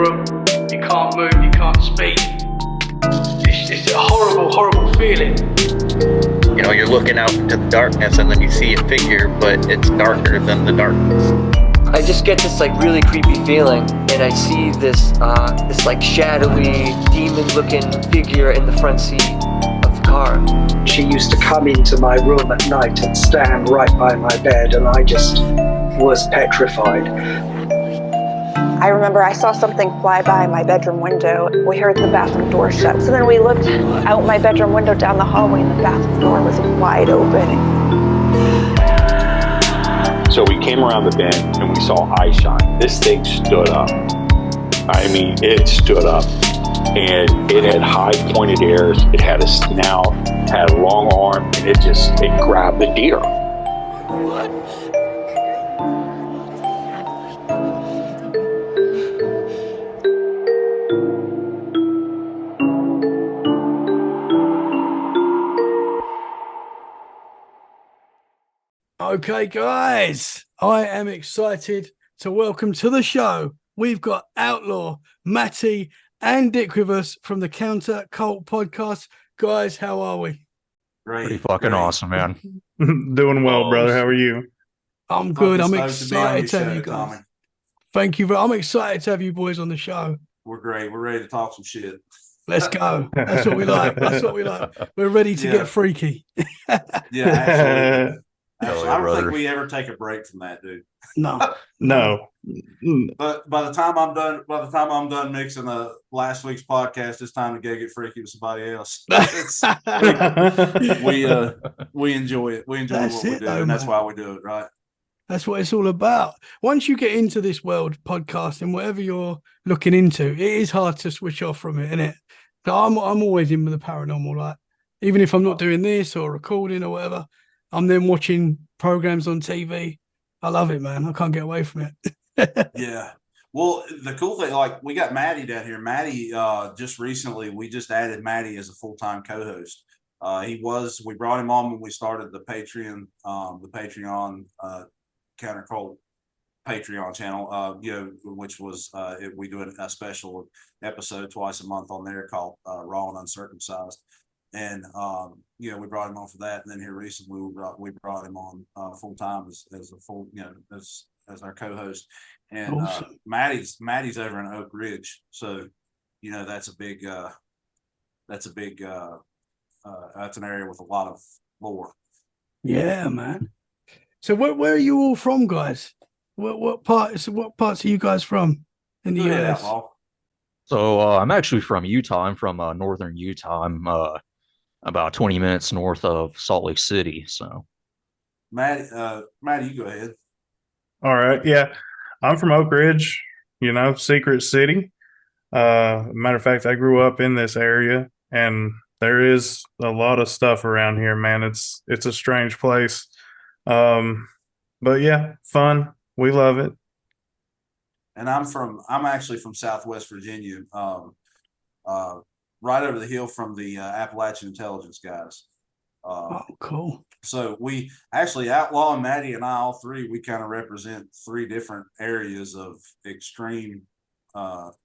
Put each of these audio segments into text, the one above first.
room, you can't move, you can't speak. It's a horrible, horrible feeling. You know, you're looking out into the darkness and then you see a figure, but it's darker than the darkness. I just get this like really creepy feeling, and I see this like shadowy, demon-looking figure in the front seat of the car. She used to come into my room at night and stand right by my bed, and I just was petrified. I remember I saw something fly by my bedroom window. We heard the bathroom door shut. So then we looked out my bedroom window down the hallway, and the bathroom door was wide open. So we came around the bend and we saw eye shine. This thing stood up. I mean, it stood up. And it had high pointed ears. It had a snout, had a long arm, and it grabbed the deer. Okay, guys, I am excited to welcome to the show. We've got Outlaw, Matty, and Dick with us from the CounterCult Podcast. Guys, how are we? Great. Pretty fucking awesome, man. Doing well, brother. How are you? I'm good. I'm excited to have you guys. Tommy. Thank you. I'm excited to have you boys on the show. We're great. We're ready to talk some shit. Let's go. That's what we like. That's what we like. We're ready to get freaky. Yeah, absolutely. I don't think we ever take a break from that, dude. No. But by the time I'm done mixing the last week's podcast, it's time to go get freaky with somebody else. We enjoy it. We enjoy what we do, and that's why we do it, right? That's what it's all about. Once you get into this world, podcasting, whatever you're looking into, it is hard to switch off from it, isn't it? So I'm always in with the paranormal, like even if I'm not doing this or recording or whatever, I'm then watching programs on TV. I love it, man. I can't get away from it. Yeah. Well, the cool thing, like we got Matty down here. Matty, just recently, we just added Matty as a full-time co-host. We brought him on when we started the Patreon CounterCult Patreon channel, which was, we do a special episode twice a month on there called Raw and Uncircumcised. And we brought him on for that, and then here recently we brought him on full time as a full, as our co-host. And awesome. Matty's over in Oak Ridge, so that's an area with a lot of lore. Yeah, man. So where are you all from, guys? What parts are you guys from in the US? So I'm actually from Utah. I'm from northern Utah. I'm about 20 minutes north of Salt Lake City. So, Matty, you go ahead. All right. Yeah. I'm from Oak Ridge, Secret City. Matter of fact, I grew up in this area, and there is a lot of stuff around here, man. It's a strange place. But yeah, fun. We love it. And I'm actually from Southwest Virginia. Right over the hill from the Appalachian Intelligence guys. Oh, cool. So we actually, Outlaw and Matty and I, all three, we kind of represent three different areas of extreme paranormal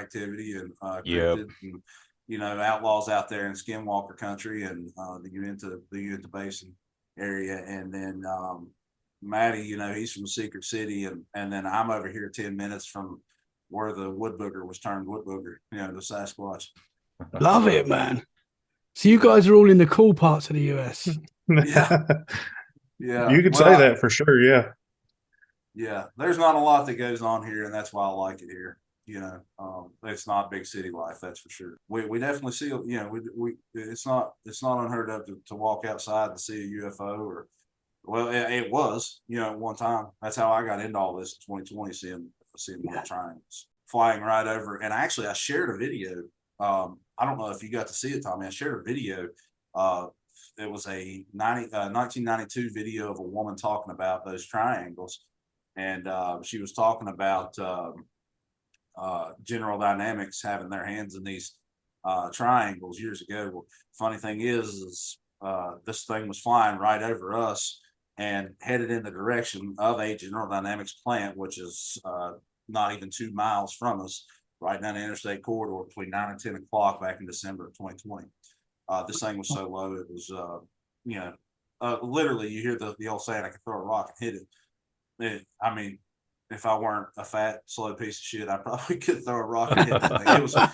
activity and Outlaw's out there in Skinwalker country and the Uinta Basin area, and then Matty, he's from Secret City, and then I'm over here 10 minutes from where the wood booger was turned wood booger, the Sasquatch. Love it, man. So you guys are all in the cool parts of the US. Yeah. Yeah. You could say that for sure, yeah. Yeah. There's not a lot that goes on here, and that's why I like it here. It's not big city life, that's for sure. We definitely see, it's not unheard of to walk outside and see a UFO it was, at one time. That's how I got into all this in 2020, seeing more triangles flying right over. And actually, I shared a video. I don't know if you got to see it, Tommy. I shared a video. It was a 1992 video of a woman talking about those triangles. And she was talking about General Dynamics having their hands in these triangles years ago. Well, funny thing is this thing was flying right over us and headed in the direction of a General Dynamics plant, which is not even 2 miles from us, right down the interstate corridor between 9 and 10 o'clock back in December of 2020. This thing was so low, it was, literally, you hear the old saying, I can throw a rock and hit it. I mean, if I weren't a fat, slow piece of shit, I probably could throw a rock and hit that thing.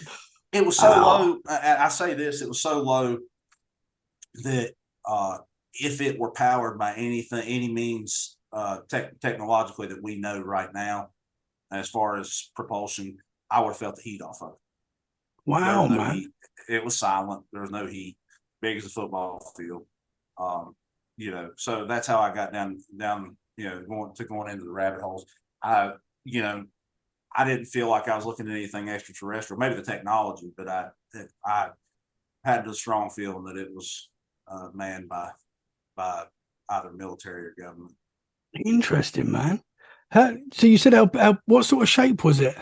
It was so low. I say this, it was so low that if it were powered by any means technologically that we know right now, as far as propulsion, I would have felt the heat off of it. Wow, man. Heat. It was silent. There was no heat. Big as a football field. So that's how I got down, going into the rabbit holes. I didn't feel like I was looking at anything extraterrestrial, maybe the technology, but I had the strong feeling that it was manned by either military or government. Interesting, man. So you said what sort of shape was it?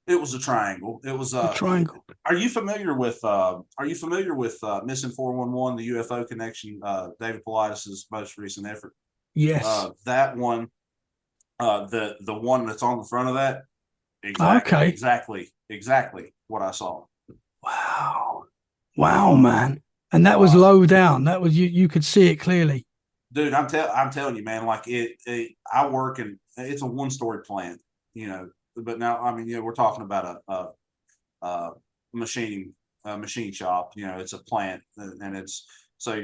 It was a triangle. It was a triangle. Are you familiar with Missing 411, the UFO connection, David Paulides' most recent effort? Yes. That one, the one that's on the front of that. Exactly what I saw. Wow, man. And that was low down. That was you could see it clearly. Dude, I'm telling you, man, like I work in, it's a 1-story plant, but now, I mean, we're talking about a machine shop, it's a plant, and it's, so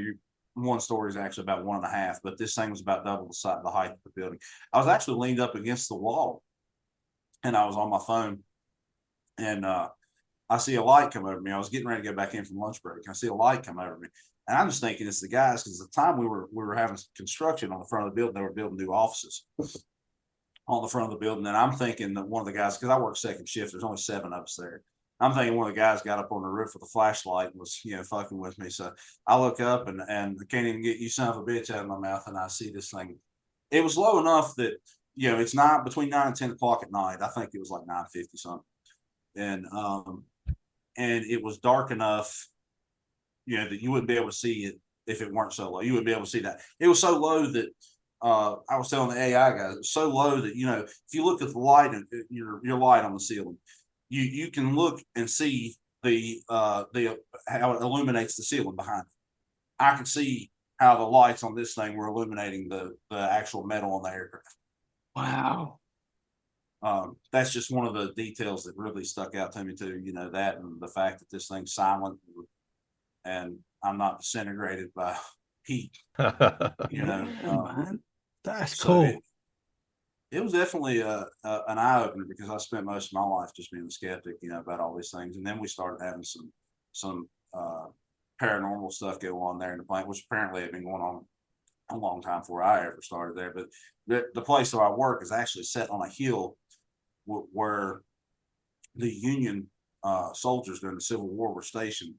1 story is actually about 1.5, but this thing was about double the height of the building. I was actually leaned up against the wall, and I was on my phone, and I see a light come over me. I was getting ready to go back in from lunch break, and I see a light come over me. And I'm just thinking it's the guys, because at the time we were having construction on the front of the building. They were building new offices on the front of the building. And I'm thinking that one of the guys, because I work second shift, there's only 7 of us there. I'm thinking one of the guys got up on the roof with a flashlight and was, fucking with me. So I look up and I can't even get "you son of a bitch" out of my mouth. And I see this thing. It was low enough that, it's not between 9 and 10 o'clock at night. I think it was like 9:50 something. And it was dark enough, that you wouldn't be able to see it if it weren't so low. You wouldn't be able to see that. It was so low that I was telling the AI guys, it was so low that, if you look at the light, your light on the ceiling, you can look and see how it illuminates the ceiling behind it. I could see how the lights on this thing were illuminating the actual metal on the aircraft. Wow. That's just one of the details that really stuck out to me too, that, and the fact that this thing's silent and I'm not disintegrated by heat. Man. That's cool. It was definitely an eye opener, because I spent most of my life just being a skeptic, about all these things. And then we started having some paranormal stuff go on there in the plant, which apparently had been going on a long time before I ever started there. But the place where I work is actually set on a hill where the Union soldiers during the Civil War were stationed,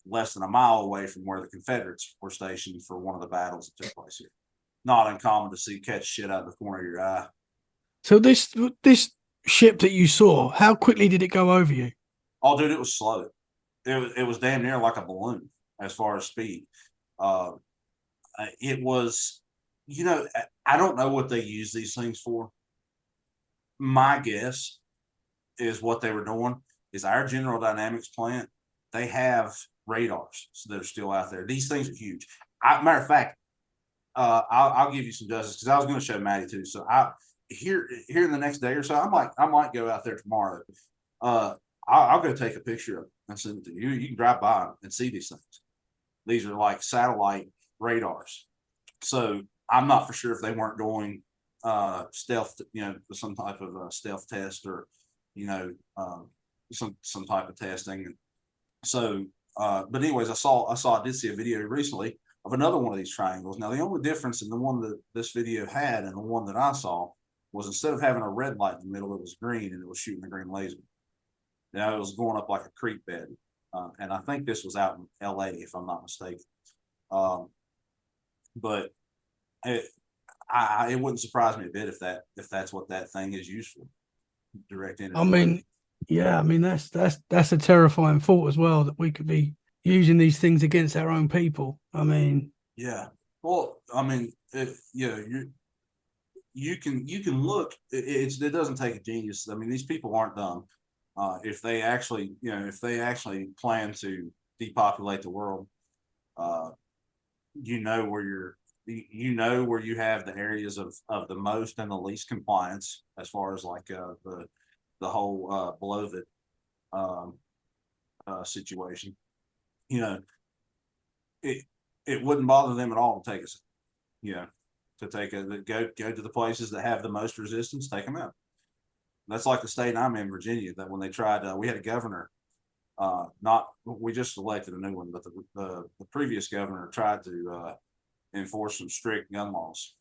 less than a mile away from where the Confederates were stationed for one of the battles that took place here. Not uncommon to see catch shit out of the corner of your eye. So this ship that you saw, how quickly did it go over you? Oh, dude, it was slow. It was damn near like a balloon as far as speed. It was, I don't know what they use these things for. My guess is what they were doing is our General Dynamics plant, they have radars that are still out there. These things are huge. Matter of fact, I'll give you some justice, because I was going to show Matty too. So here in the next day or so, I might go out there tomorrow. I'll go take a picture of it and send it to you. You can drive by and see these things. These are like satellite radars. So I'm not for sure if they weren't doing stealth, some type of stealth test, or some type of testing. So, but anyways, I did see a video recently of another one of these triangles. Now, the only difference in the one that this video had and the one that I saw was, instead of having a red light in the middle, it was green, and it was shooting a green laser. Now, it was going up like a creek bed. And I think this was out in LA, if I'm not mistaken. But it wouldn't surprise me a bit if that's what that thing is used for. Direct energy. I mean, that's a terrifying thought as well, that we could be using these things against our own people. I mean, yeah. Well, I mean, you can look. It doesn't take a genius. I mean, these people aren't dumb. If they actually plan to depopulate the world, you know where you have the areas of the most and the least compliance as far as like the whole below situation. You know, it wouldn't bother them at all to take us, you know, to go to the places that have the most resistance, take them out. That's like the state I'm in, Virginia, that when they tried, we had a governor, we just elected a new one, but the previous governor tried to enforce some strict gun laws.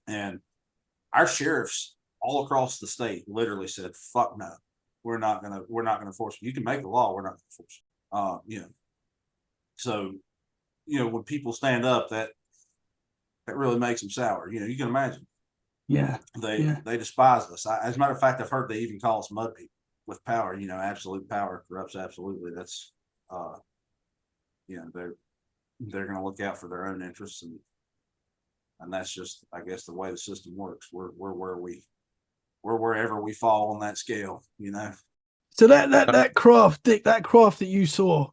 And our sheriffs all across the state literally said, fuck no, we're not gonna force it. You can make the law, we're not gonna force it. You know, so, you know, when people stand up, that really makes them sour. You know, you can imagine. Yeah. They despise us. As a matter of fact, I've heard they even call us mud people with power. You know, absolute power corrupts absolutely. That's, you know, they're going to look out for their own interests, and that's just, I guess, the way the system works. We're wherever we fall on that scale. You know. So that craft, Dick, that craft that you saw,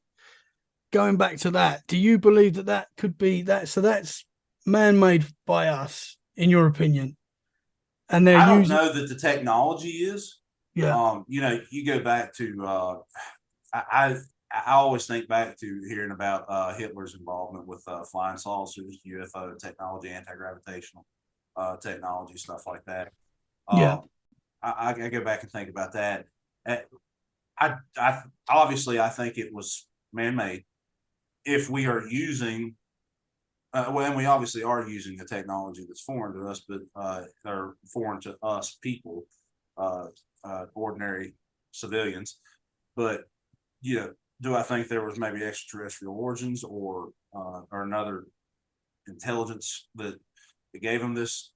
going back to that, do you believe that could be that? So that's man-made by us, in your opinion? And I don't know that the technology is. Yeah. You know, you go back to I always think back to hearing about Hitler's involvement with flying saucers, UFO technology, anti-gravitational technology, stuff like that. Yeah. I go back and think about that. I obviously I think it was man-made. If we are using well, and we obviously are using a technology that's foreign to us, but or foreign to us people, ordinary civilians. But, you know, do I think there was maybe extraterrestrial origins or another intelligence that gave them this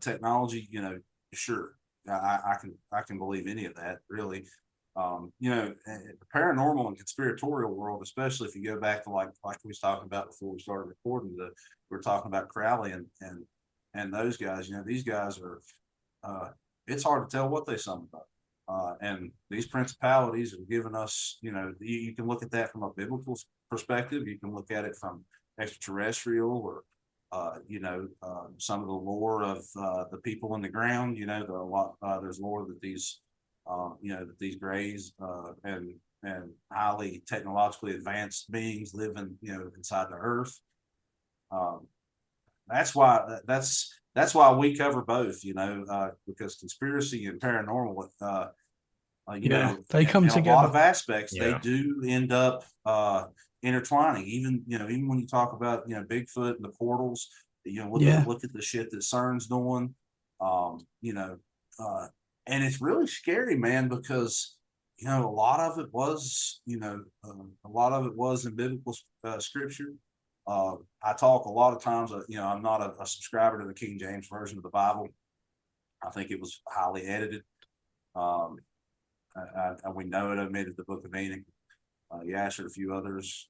technology? You know, sure, I can believe any of that, really. You know, the paranormal and conspiratorial world, especially if you go back to like we was talking about before we started recording, we were talking about Crowley and those guys. You know, these guys are. It's hard to tell what they summon about, and these principalities are giving us. You know, you can look at that from a biblical perspective. You can look at it from extraterrestrial or. You know, some of the lore of the people in the ground. You know, there's lore that these. You know, that these grays and highly technologically advanced beings living, you know, inside the earth. That's why we cover both, you know, because conspiracy and paranormal, you know, they come together. In a lot of aspects, they do end up intertwining. Even when you talk about, you know, Bigfoot and the portals, you know, look at the shit that CERN's doing, you know. And it's really scary, man, because, you know, a lot of it was in biblical scripture. I talk a lot of times, you know, I'm not a subscriber to the King James version of the Bible. I think it was highly edited. We know it omitted the Book of Enoch. Yasser, a few others.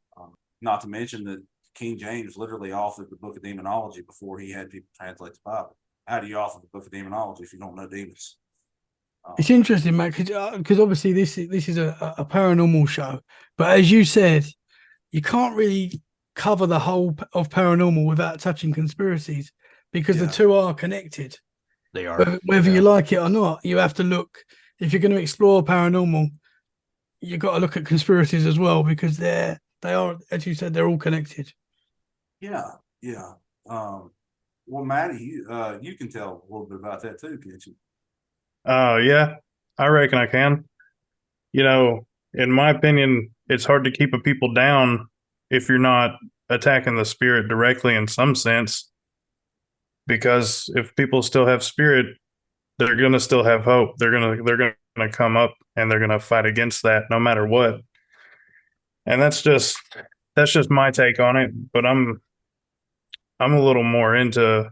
Not to mention that King James literally authored the Book of Demonology before he had people translate the Bible. How do you author the Book of Demonology if you don't know demons? It's interesting, mate, because obviously this is a paranormal show, but as you said, you can't really cover the whole of paranormal without touching conspiracies, because the two are connected. They are. Whether you like it or not, you have to look. If you're going to explore paranormal, you've got to look at conspiracies as well, because they are, as you said, they're all connected. Yeah. Well, Matty, you can tell a little bit about that too, can't you? Yeah, I reckon I can. You know, in my opinion, it's hard to keep a people down if you're not attacking the spirit directly in some sense. Because if people still have spirit, they're gonna still have hope. They're gonna come up and they're gonna fight against that no matter what. And that's just my take on it. But I'm a little more into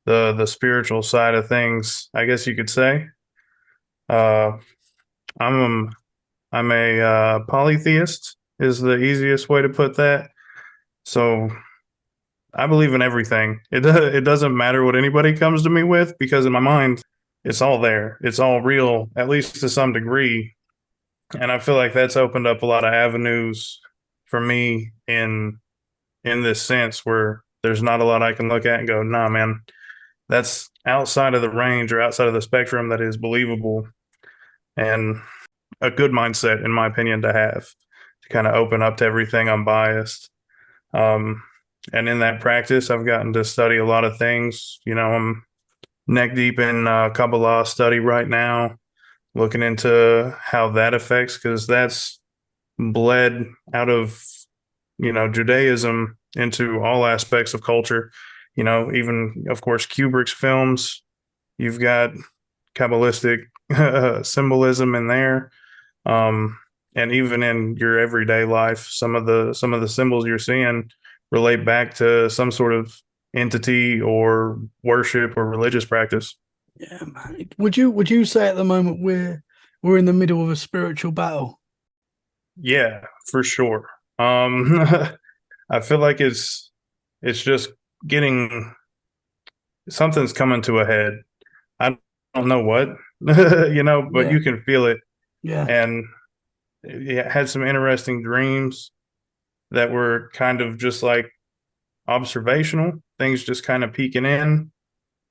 the spiritual side of things, I guess you could say. I'm a polytheist is the easiest way to put that. So I believe in everything. It doesn't matter what anybody comes to me with, because in my mind, it's all there. It's all real, at least to some degree. And I feel like that's opened up a lot of avenues for me in this sense, where there's not a lot I can look at and go, nah, man, that's outside of the range or outside of the spectrum that is believable, and a good mindset, in my opinion, to have, to kind of open up to everything unbiased. And in that practice, I've gotten to study a lot of things. I'm neck deep in Kabbalah study right now, looking into how that affects, because that's bled out of Judaism into all aspects of culture. Even of course Kubrick's films, you've got Kabbalistic symbolism in there. And even in your everyday life, some of the symbols you're seeing relate back to some sort of entity or worship or religious practice. Yeah, man. Would you say at the moment we're in the middle of a spiritual battle? Yeah, for sure. I feel like it's just getting, something's coming to a head. I don't know what, but Yeah. you can feel it. Yeah. And it had some interesting dreams that were kind of just like observational things, just kind of peeking in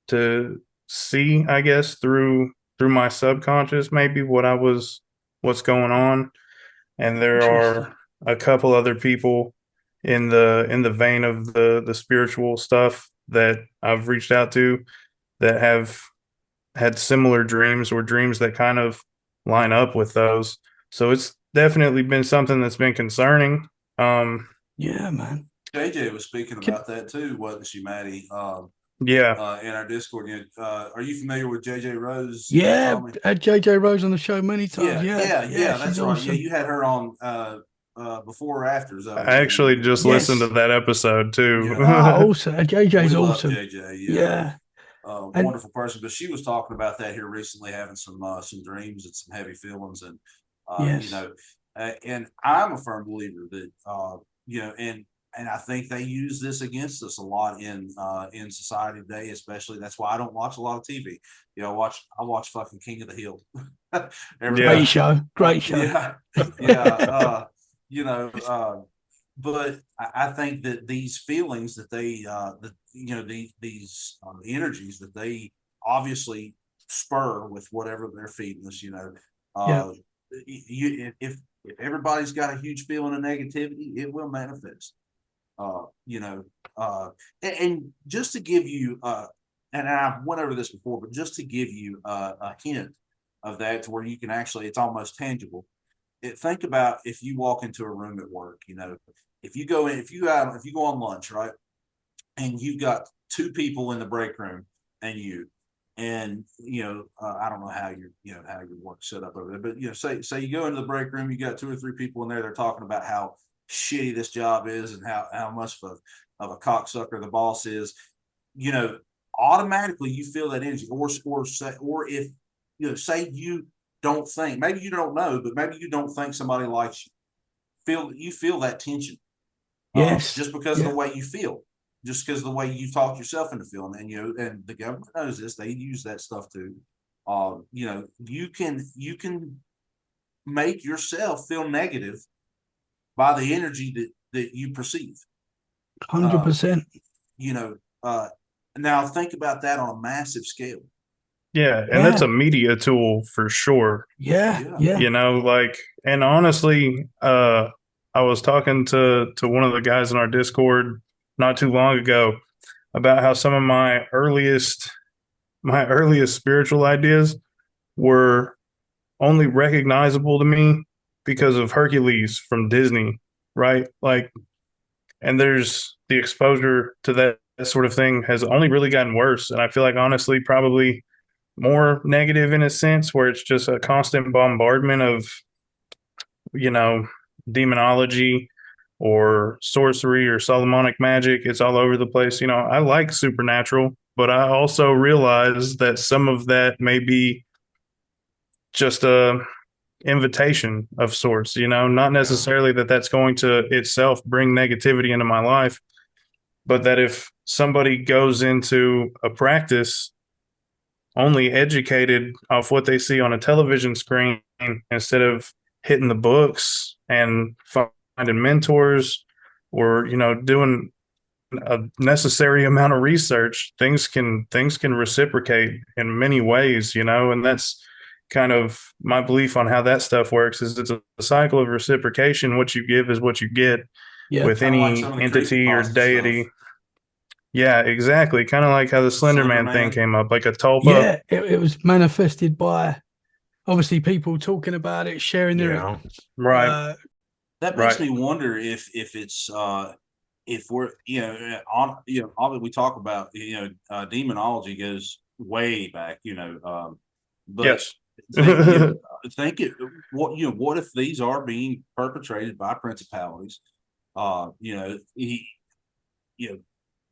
to see, I guess, through my subconscious, maybe what's going on. And there are a couple other people in the vein of the spiritual stuff that I've reached out to that have had similar dreams, or dreams that kind of line up with those. So it's definitely been something that's been concerning. Yeah, man. JJ was speaking about that too, wasn't she, Matty? Yeah. In our Discord. Are you familiar with JJ Rose? Yeah, had JJ Rose on the show many times. Yeah, that's she's right. awesome. Yeah, you had her on before or after. I actually just listened to that episode too. Yeah. Awesome. JJ's we love awesome. JJ, yeah. Wonderful person. But she was talking about that here recently, having some dreams and some heavy feelings, and Yes. and I'm a firm believer that and I think they use this against us a lot in society today, especially. That's why I don't watch a lot of TV. I watch fucking King of the Hill. Great show. But I think that these feelings that they these energies that they obviously spur with whatever they're feeding us, if everybody's got a huge feeling of negativity, it will manifest. And just to give you and I went over this before, but just to give you a hint of that, to where you can actually, it's almost tangible. Think about if you walk into a room at work, if you go on lunch, right, and you've got two people in the break room and I don't know how your work's set up over there, but say you go into the break room, you got two or three people in there, they're talking about how shitty this job is and how much of a cocksucker the boss is. Automatically you feel that energy, or if say you don't think, maybe you don't know, but maybe you don't think somebody likes you, you feel that tension. Yes. Just because of the way you feel, just because of the way you talk yourself into feeling. And the government knows this, they use that stuff too. You can make yourself feel negative by the energy that you perceive. 100%. Now think about that on a massive scale. Yeah, and that's a media tool for sure. Yeah. And honestly, I was talking to one of the guys in our Discord not too long ago about how some of my earliest spiritual ideas were only recognizable to me because of Hercules from Disney, right? And there's the exposure to that sort of thing has only really gotten worse. And I feel like, honestly, probably more negative in a sense, where it's just a constant bombardment of, demonology or sorcery or Solomonic magic. It's all over the place. I like supernatural, but I also realize that some of that may be just a invitation of sorts, not necessarily that's going to itself bring negativity into my life, but that if somebody goes into a practice only educated off what they see on a television screen instead of hitting the books and finding mentors or doing a necessary amount of research, things can reciprocate in many ways, and that's kind of my belief on how that stuff works. Is it's a cycle of reciprocation. What you give is what you get with Kinda like any some of the entity or creepypasta deity. stuff. Yeah, exactly. Kind of like how the Slender Man thing Man. came up, like a tulpa. Yeah, it was manifested by obviously people talking about it, sharing their Right. That makes me wonder if it's if we're obviously we talk about demonology goes way back, but Yes. think it what if these are being perpetrated by principalities?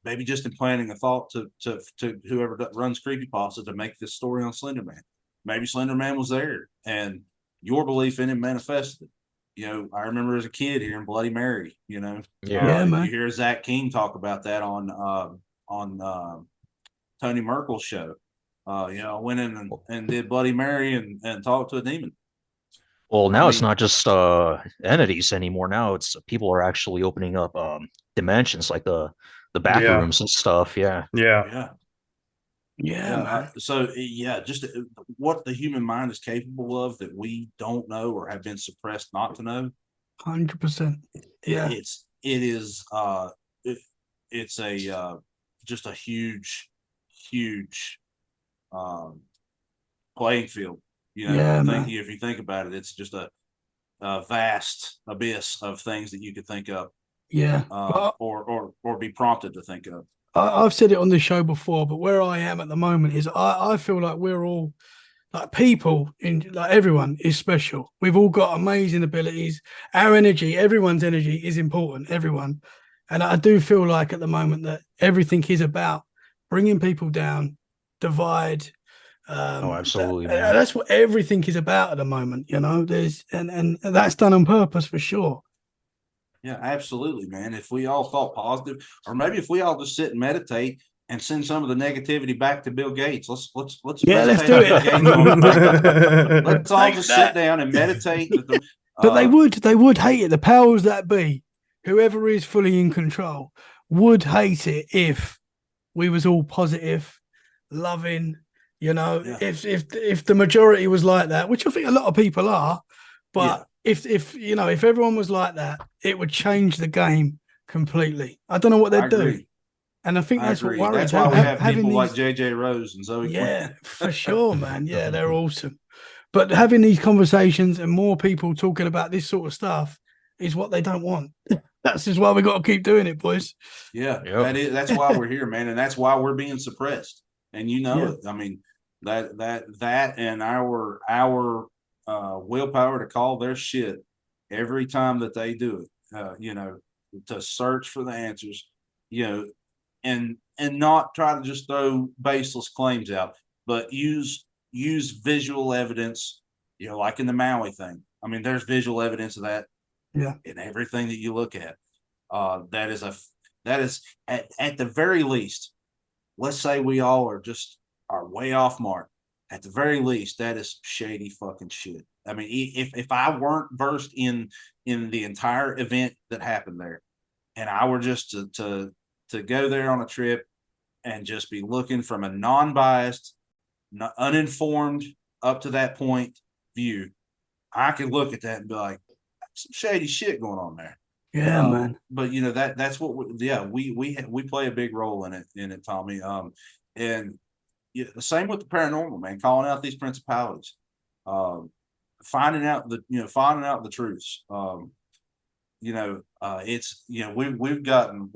Maybe just implanting a thought to whoever runs creepypasta to make this story on Slender Man. Maybe Slender Man was there and your belief in him manifested. I remember as a kid hearing Bloody Mary, man. you hear Zach King talk about that on Tony Merkel's show. Went in and did Bloody Mary and talked to a demon. Well, now it's not just entities anymore. Now it's people are actually opening up dimensions like the back rooms and stuff. Yeah. Just what the human mind is capable of that we don't know or have been suppressed not to know. 100%. Yeah, it's a just a huge playing field. If you think about it, it's just a vast abyss of things that you could think of. Yeah, or be prompted to think of. I've said it on the show before, but where I am at the moment is I feel like we're all like people like everyone is special. We've all got amazing abilities. Our energy, everyone's energy is important, everyone. And I do feel like at the moment that everything is about bringing people down, divide. Absolutely. That's what everything is about at the moment, there's and that's done on purpose for sure. Yeah, absolutely, man. If we all thought positive, or maybe if we all just sit and meditate and send some of the negativity back to Bill Gates, let's do it. Let's all just sit down and meditate. But they would hate it. The powers that be, whoever is fully in control, would hate it if we was all positive, loving. If the majority was like that, which I think a lot of people are, but. If everyone was like that, it would change the game completely. I don't know what they'd do, and I think that's what worries. That's why we have people like JJ Rose and Zoe. Yeah, for sure, man. Yeah, they're awesome. But having these conversations and more people talking about this sort of stuff is what they don't want. That's just why we got to keep doing it, boys. Yeah, that's why we're here, man, and that's why we're being suppressed. And it. I mean, that and our willpower to call their shit every time that they do it, to search for the answers, and not try to just throw baseless claims out, but use visual evidence, like in the Maui thing. I mean, there's visual evidence of that in everything that you look at. That is at the very least, let's say we all are way off mark. At the very least, that is shady fucking shit. I mean, if I weren't versed in the entire event that happened there, and I were just to go there on a trip and just be looking from a non-biased, uninformed, up to that point view, I could look at that and be like, some shady shit going on there. Yeah, man. But that's what we play a big role in it, Tommy. And the same with the paranormal, man. Calling out these principalities, finding out the truths. It's we've gotten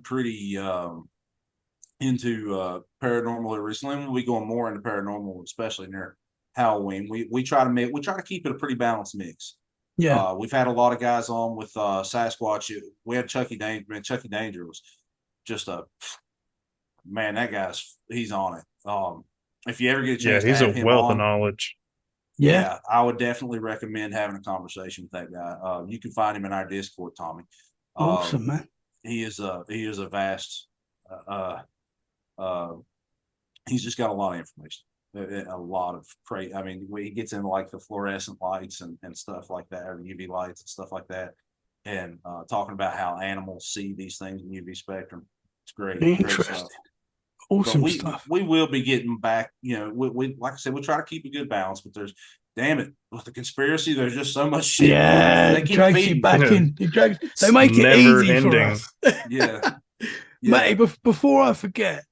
pretty into paranormal recently. We'll be going more into paranormal, especially near Halloween. We try to keep it a pretty balanced mix. Yeah, we've had a lot of guys on with Sasquatch. We had Chucky Danger. Man, Chucky Danger was just a man. That he's on it. If you ever get a chance, he's to have a him wealth on, of knowledge. Yeah, I would definitely recommend having a conversation with that guy. You can find him in our Discord, Tommy. Awesome, man. He is a vast. Uh, he's just got a lot of information. A lot of crazy. I mean, he gets into like the fluorescent lights and stuff like that, or UV lights and stuff like that, and talking about how animals see these things in UV spectrum. It's great. Interesting. Great stuff. Awesome stuff. We will be getting back. We like I said, we try to keep a good balance, but there's, damn it, with the conspiracy, there's just so much shit. Yeah, they keep drags feeding you back in. They make it never easy for ending. us. Yeah. Matty, before I forget,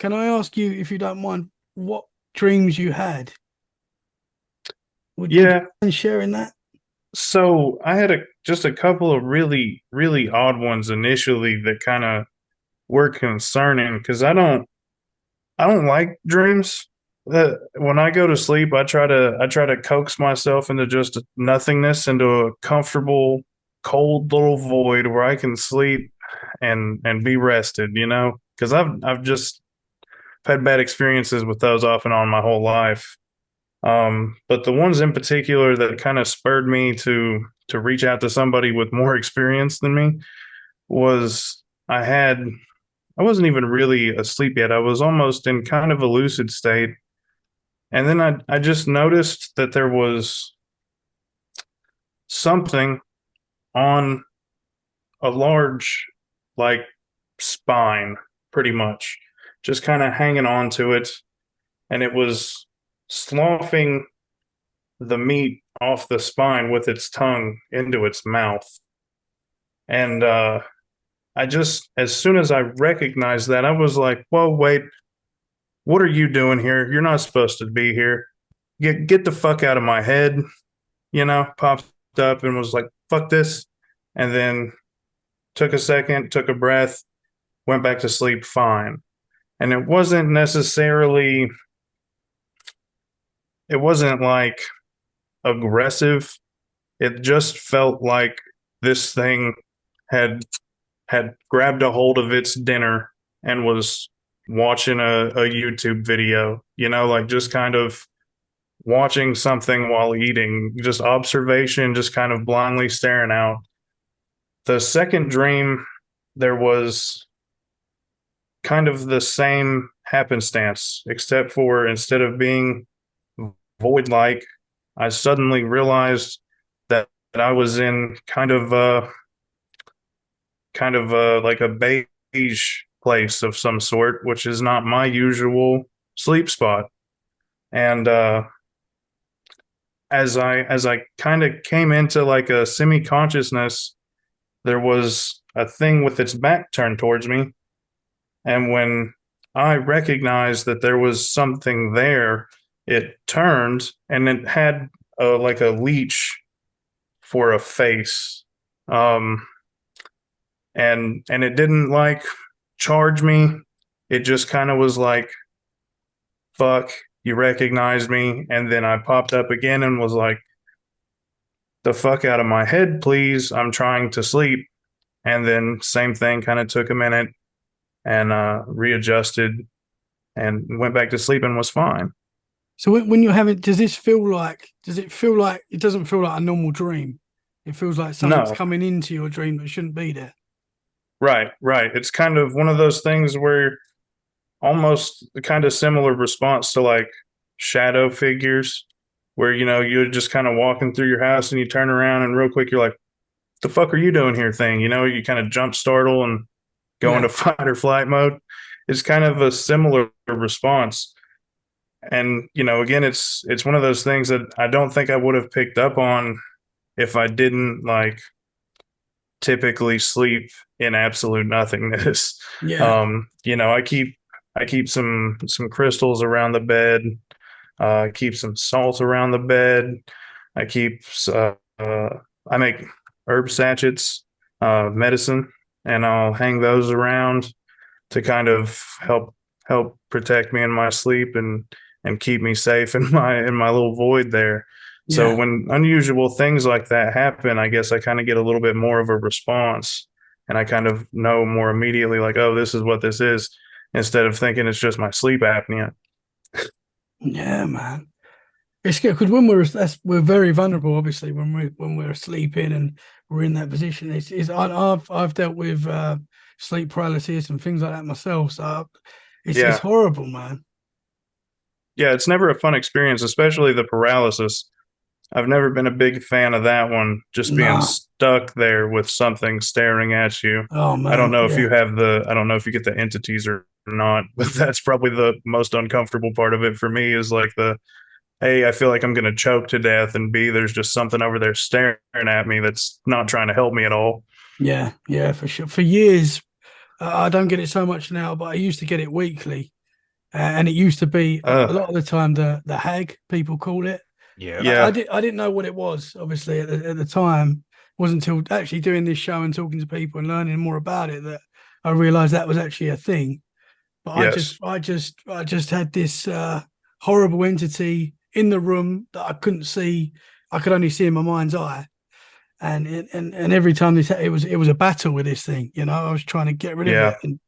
can I ask you, if you don't mind, what dreams you had? Would you mind sharing that? So I had just a couple of really, really odd ones initially that kind of were concerning, because I don't like dreams. When I go to sleep, I try to coax myself into just nothingness, into a comfortable, cold little void where I can sleep and be rested, because I've just had bad experiences with those off and on my whole life. But the ones in particular that kind of spurred me to reach out to somebody with more experience than me was I wasn't even really asleep yet. I was almost in kind of a lucid state. And then I just noticed that there was something on a large, like, spine, pretty much, just kind of hanging on to it. And it was sloughing the meat off the spine with its tongue into its mouth. And I just, as soon as I recognized that, I was like, whoa, wait, what are you doing here? You're not supposed to be here. Get the fuck out of my head. Popped up and was like, fuck this. And then took a second, took a breath, went back to sleep fine. And it wasn't like aggressive. It just felt like this thing had grabbed a hold of its dinner and was watching a YouTube video, like just kind of watching something while eating, just observation, just kind of blindly staring out. The second dream, there was kind of the same happenstance, except for instead of being void-like, I suddenly realized that I was in kind of like a beige place of some sort, which is not my usual sleep spot. And as I kind of came into like a semi-consciousness, there was a thing with its back turned towards me. And when I recognized that there was something there, it turned and it had like a leech for a face. And it didn't like charge me. It just kind of was like, fuck, you recognized me. And then I popped up again and was like, the fuck out of my head, please. I'm trying to sleep. And then same thing, kind of took a minute and readjusted and went back to sleep and was fine. So when you're having, does it feel like it doesn't feel like a normal dream? It feels like something's coming into your dream that shouldn't be there. Right. It's kind of one of those things where almost kind of similar response to like shadow figures, where, you're just kind of walking through your house and you turn around and real quick you're like, the fuck are you doing here thing? You kind of jump startle and go into fight or flight mode. It's kind of a similar response. And, again, it's one of those things that I don't think I would have picked up on if I didn't like typically sleep in absolute nothingness. I keep some crystals around the bed. Keep some salt around the bed. I make herb sachets, medicine, and I'll hang those around to kind of help protect me in my sleep and keep me safe in my little void there. So when unusual things like that happen, I guess I kind of get a little bit more of a response, and I kind of know more immediately, like, oh, this is what this is, instead of thinking it's just my sleep apnea. Yeah, man. It's good because we're very vulnerable, obviously, when we're sleeping and we're in that position. I've dealt with sleep paralysis and things like that myself, so it's Yeah. horrible, man. Yeah, it's never a fun experience, especially the paralysis. I've never been a big fan of that one, just being Nah. stuck there with something staring at you. Oh I don't man, know if yeah. you have I don't know if you get the entities or not, but that's probably the most uncomfortable part of it for me is like A, I feel like I'm going to choke to death, and B, there's just something over there staring at me that's not trying to help me at all. Yeah, for sure. For years, I don't get it so much now, but I used to get it weekly, and it used to be a lot of the time the hag people call it. Yeah. I didn't know what it was. Obviously, at the time, it wasn't until actually doing this show and talking to people and learning more about it that I realized that was actually a thing. But Yes. I just had this horrible entity in the room that I couldn't see. I could only see in my mind's eye. And every time it was a battle with this thing, I was trying to get rid of Yeah. it, and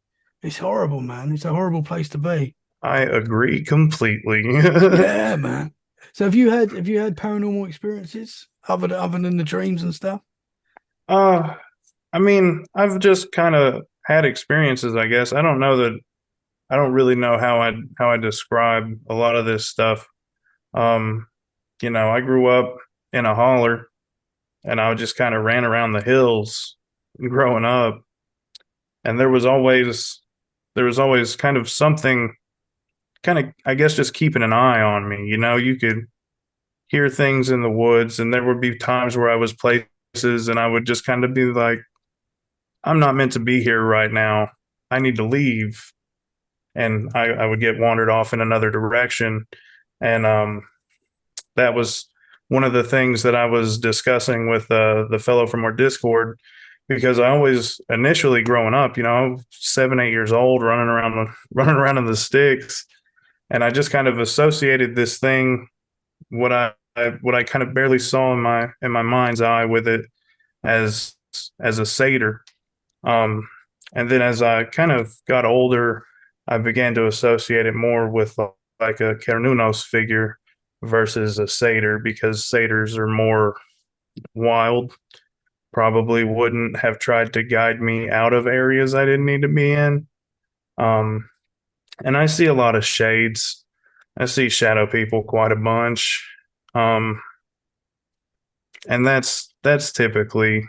it's horrible, man. It's a horrible place to be. I agree completely. Yeah, man. So have you had paranormal experiences other than the dreams and stuff? I mean, I've just kind of had experiences, I guess. I don't really know how I describe a lot of this stuff. I grew up in a holler, and I just kind of ran around the hills growing up, and there was always kind of something, kind of, I guess, just keeping an eye on me. You could hear things in the woods, and there would be times where I was places and I would just kind of be like, I'm not meant to be here right now. I need to leave. And I would get wandered off in another direction. And that was one of the things that I was discussing with the fellow from our Discord, because I always initially growing up, 7, 8 years old, running around in the sticks, and I just kind of associated this thing, what I kind of barely saw in my mind's eye with it, as a satyr. And then as I kind of got older, I began to associate it more with like a Cernunnos figure versus a satyr, because satyrs are more wild, probably wouldn't have tried to guide me out of areas I didn't need to be in. And I see a lot of shades. I see shadow people quite a bunch. And that's typically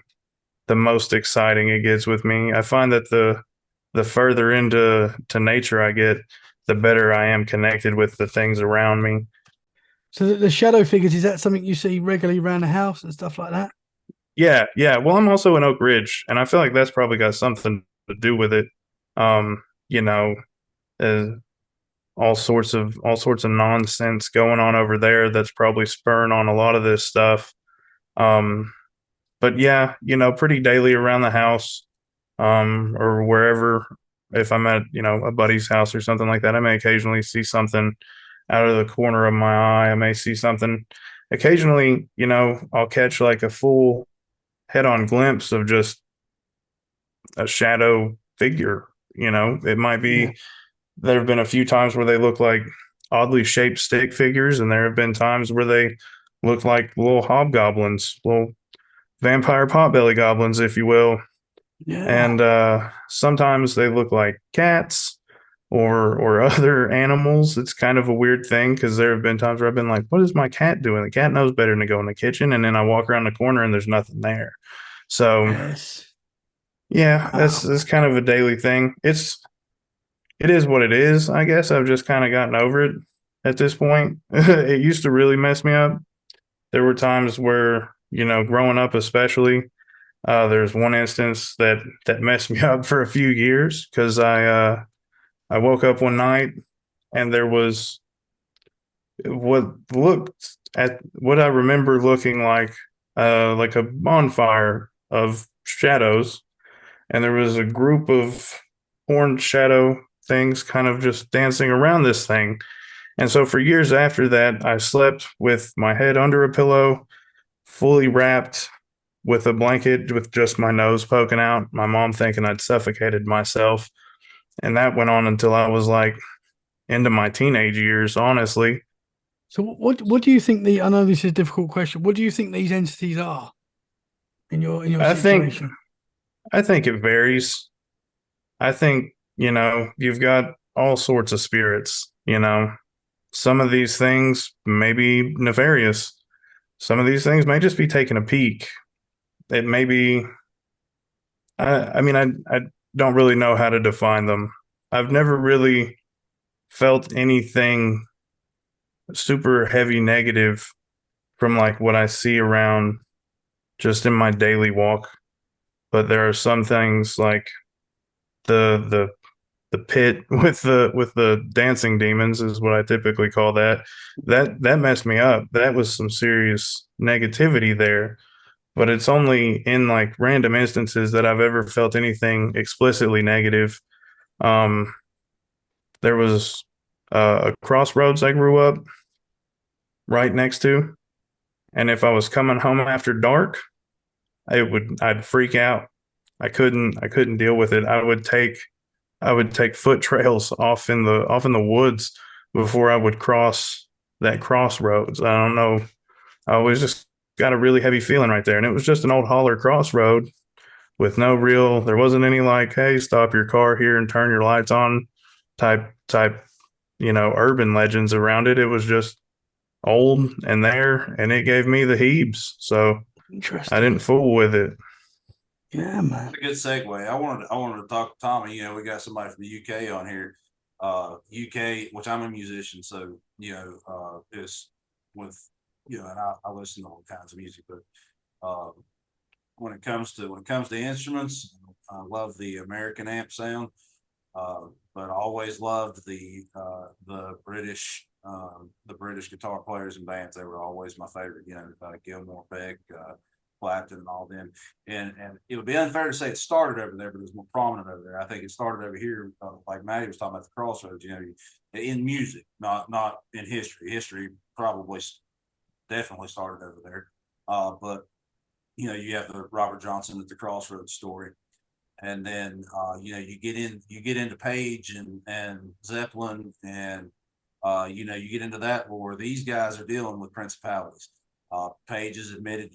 the most exciting it gets with me. I find that the further into nature I get, the better I am connected with the things around me. So the shadow figures, is that something you see regularly around the house and stuff like that? Yeah. Well, I'm also in Oak Ridge, and I feel like that's probably got something to do with it. You know, all sorts of nonsense going on over there that's probably spurring on a lot of this stuff. But yeah, pretty daily around the house, or wherever. If I'm at, a buddy's house or something like that, I may occasionally see something out of the corner of my eye. I may see something. Occasionally, I'll catch like a full head-on glimpse of just a shadow figure. It might be. Yeah. There have been a few times where they look like oddly shaped stick figures, and there have been times where they look like little hobgoblins, little vampire potbelly goblins, if you will. Yeah. And sometimes they look like cats or other animals. It's kind of a weird thing, because there have been times where I've been like, what is my cat doing? The cat knows better than to go in the kitchen. And then I walk around the corner and there's nothing there. So Yes. yeah, that's kind of a daily thing. It is what it is, I guess. I've just kind of gotten over it at this point. It used to really mess me up. There were times where, growing up especially, there's one instance that messed me up for a few years, because I woke up one night and there was what I remember looking like a bonfire of shadows, and there was a group of orange shadow things kind of just dancing around this thing. And so for years after that, I slept with my head under a pillow, fully wrapped with a blanket with just my nose poking out, my mom thinking I'd suffocated myself. And that went on until I was like into my teenage years, honestly. So what do you think I know this is a difficult question. What do you think these entities are in your I think situation? I think it varies. I think, you've got all sorts of spirits, Some of these things may be nefarious. Some of these things may just be taking a peek. It may be, I don't really know how to define them. I've never really felt anything super heavy negative from like what I see around just in my daily walk. But there are some things like the pit with the dancing demons is what I typically call that. That messed me up. That was some serious negativity there. But it's only in like random instances that I've ever felt anything explicitly negative. Um, there was a crossroads I grew up right next to, and if I was coming home after dark, I'd freak out. I couldn't deal with it. I would take foot trails off in the woods before I would cross that crossroads. I don't know. I always just got a really heavy feeling right there. And it was just an old holler crossroad with there wasn't any like, hey, stop your car here and turn your lights on type, urban legends around it. It was just old and there, and it gave me the heebs. So Interesting. I didn't fool with it. Yeah, man. That's a good segue. I wanted to talk to Tommy. We got somebody from the UK on here. UK, which I'm a musician, so is with and I listen to all kinds of music, but when it comes to instruments, I love the American amp sound, but I always loved the British guitar players and bands. They were always my favorite. Gilmore, Beck, Clapton, and all them. And it would be unfair to say it started over there, but it was more prominent over there. I think it started over here, like Matty was talking about the crossroads. In music, not in history. History probably definitely started over there, but you have the Robert Johnson at the Crossroads story, and then you get into Page and Zeppelin, and you get into that lore. These guys are dealing with principalities. Page has admitted,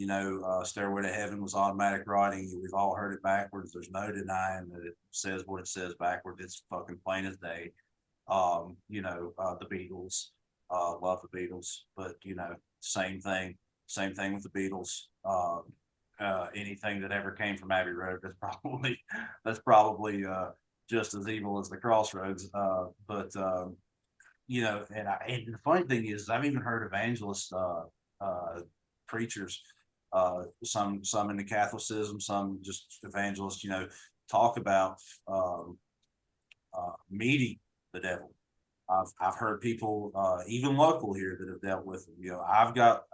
Stairway to Heaven was automatic writing. We've all heard it backwards. There's no denying that it says what it says backwards. It's fucking plain as day. The Beatles, love the Beatles, but same thing with the Beatles. Anything that ever came from Abbey Road, that's probably just as evil as the Crossroads. And the funny thing is, I've even heard evangelists, preachers, some into Catholicism, some just evangelists, talk about meeting the devil. I've heard people, even local here, that have dealt with him. I've got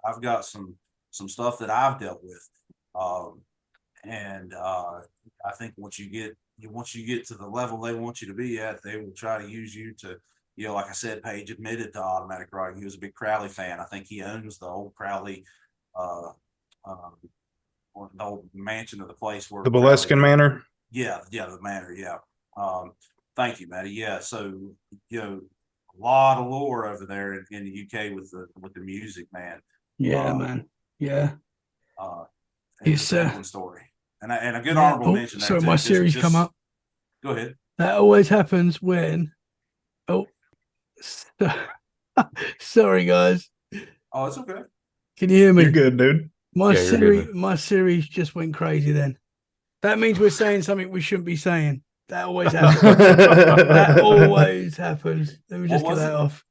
some stuff that I've dealt with, and I think once you get to the level they want you to be at, they will try to use you to, like I said, Page admitted to automatic writing. He was a big Crowley fan. I think he owns the old Crowley, or the old mansion of the place where The Boleskine Manor. Yeah, the manor. Yeah. Thank you, Matty. Yeah. So a lot of lore over there in the UK with the music, man. Yeah, man. Yeah. It's a story, and a good honorable mention. So my series come up. Go ahead. That always happens when. Oh, sorry, guys. Oh, it's okay. Can you hear me? You're good, dude. My series just went crazy then. That means we're saying something we shouldn't be saying. That always happens. That always happens. Let me just get that off.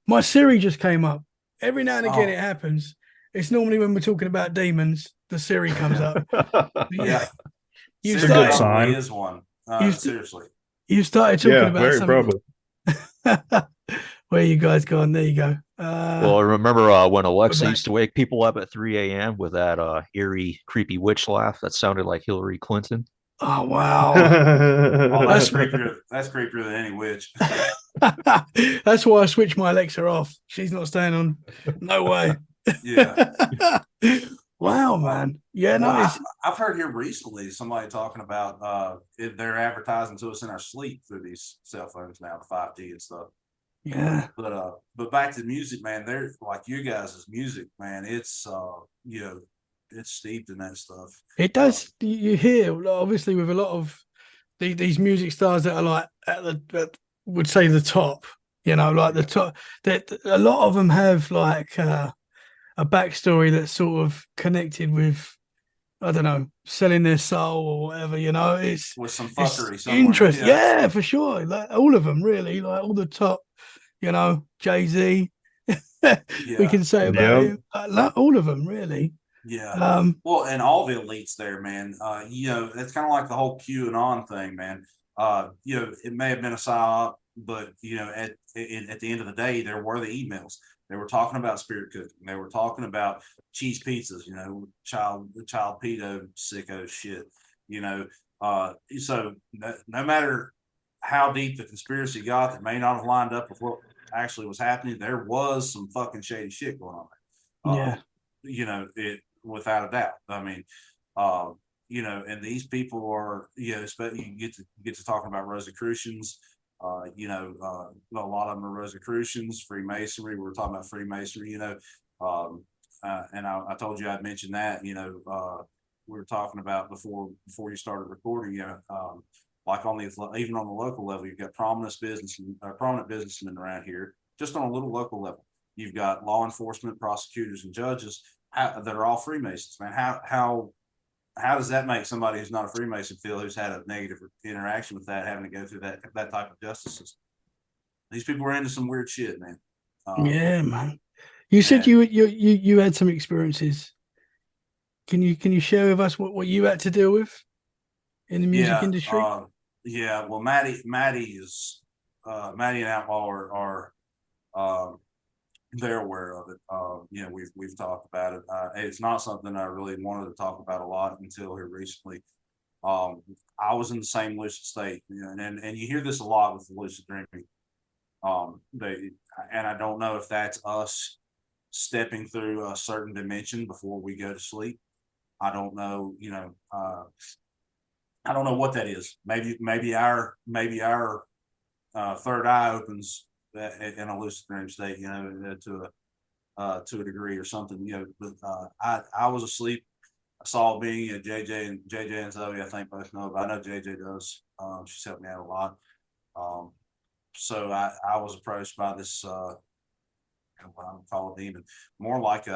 My Siri just came up. Every now and again it happens. It's normally when we're talking about demons, the Siri comes up. Yeah. It's a good sign. Is one. Seriously. You started talking about very something. probably. Where you guys gone? There you go. Well, I remember when Alexa used to wake people up at 3 a.m. with that eerie, creepy witch laugh that sounded like Hillary Clinton. Oh, wow. That's creepier. That's creepier than any witch. That's why I switched my Alexa off. She's not staying on. No way. Yeah. Wow, man. Yeah, nice. I've heard here recently somebody talking about they're advertising to us in our sleep through these cell phones now, the 5G and stuff. Yeah. But back to the music, man. They're like you guys' music, man. It's it's steeped in that stuff. It does. You hear, obviously, with a lot of these music stars that are like would say the top, like the top, that a lot of them have like a backstory that's sort of connected with, I don't know, selling their soul or whatever, it's with some fuckery it's somewhere. interest. Yeah, for sure. Like all of them, really, like all the top, Jay-Z. We can say about him. All of them, really. Yeah. Well, and all the elites there, man. It's kind of like the whole QAnon thing, man. It may have been a psyop, but at the end of the day, there were the emails. They were talking about spirit cooking. They were talking about cheese pizzas. Child pedo sicko shit. So no matter how deep the conspiracy got, that may not have lined up with what actually was happening. There was some fucking shady shit going on there. It without a doubt. I mean, and these people are, especially you get to talking about Rosicrucians. A lot of them are Rosicrucians, Freemasonry. We were talking about Freemasonry, and I told you I'd mentioned that. We were talking about before you started recording. Like even on the local level, you've got prominent businessmen around here. Just on a little local level, you've got law enforcement, prosecutors, and judges that are all Freemasons. Man, how does that make somebody who's not a Freemason feel, who's had a negative interaction with that, having to go through that type of justice system? These people are into some weird shit, man. Yeah, man. You said you had some experiences. Can you share with us what you had to deal with in the music industry? Well, Matty and Outlaw are they're aware of it. We've talked about it. It's not something I really wanted to talk about a lot until here recently. I was in the same lucid state, and you hear this a lot with the lucid dreaming. And I don't know if that's us stepping through a certain dimension before we go to sleep. I don't know. I don't know what that is. Maybe our third eye opens in a lucid dream state, to a degree or something, but I was asleep. I saw being JJ and Zoe, I think both know, but I know JJ does. She's helped me out a lot. So I was approached by this, what I'm gonna call a demon, more like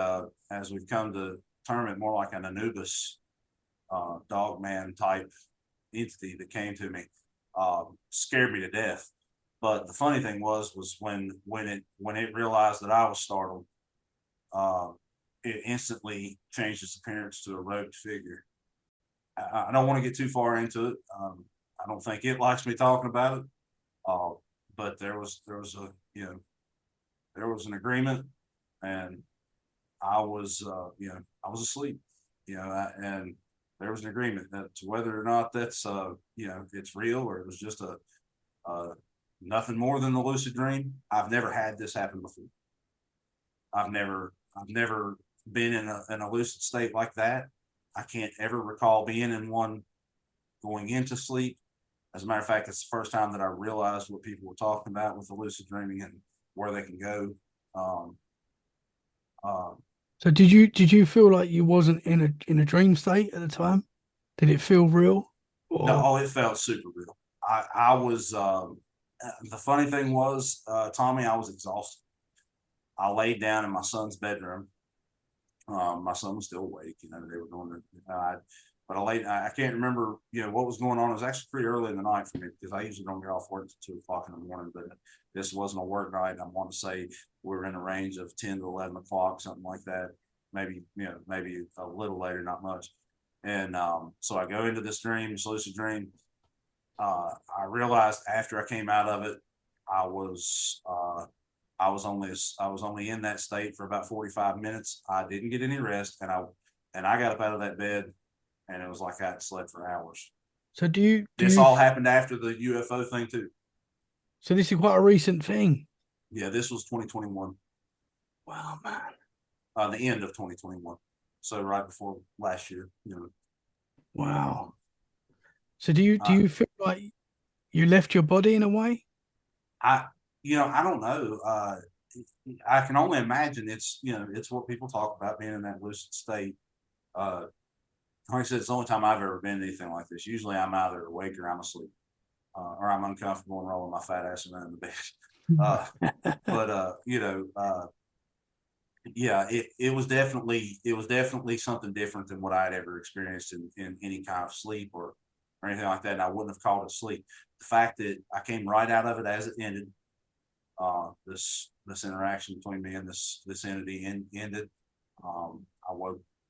as we've come to term it, more like an Anubis, dog man type entity that came to me, scared me to death. But the funny thing was when it realized that I was startled, it instantly changed its appearance to a robed figure. I don't want to get too far into it. I don't think it likes me talking about it. But there was an agreement, and I was asleep, and there was an agreement that whether or not that's it's real or it was just a nothing more than a lucid dream. I've never had this happen before. I've never been in a lucid state like that. I can't ever recall being in one going into sleep. As a matter of fact, it's the first time that I realized what people were talking about with the lucid dreaming and where they can go. So did you feel like you wasn't in a dream state at the time? Did it feel real? No, it felt super real. I was. The funny thing was, Tommy, I was exhausted. I laid down in my son's bedroom. My son was still awake. They were doing it. But I can't remember, what was going on. It was actually pretty early in the night for me because I usually don't get off work until 2 o'clock in the morning. But this wasn't a work night. I want to say we were in a range of 10 to 11 o'clock, something like that. Maybe a little later, not much. And so I go into this lucid dream. I realized after I came out of it, I was only in that state for about 45 minutes. I didn't get any rest, and I got up out of that bed, and it was like I had slept for hours. So this all happened after the UFO thing too. So this is quite a recent thing. Yeah, this was 2021. Wow, man. The end of 2021. So right before last year. Wow. So do you feel like you left your body in a way? I don't know. I can only imagine it's what people talk about being in that lucid state. Like I said, it's the only time I've ever been anything like this. Usually I'm either awake or I'm asleep, or I'm uncomfortable and rolling my fat ass around in the bed. Yeah, it was definitely something different than what I had ever experienced in any kind of sleep or anything like that. And I wouldn't have called it sleep. The fact that I came right out of it as it ended, this interaction between me and this entity ended. I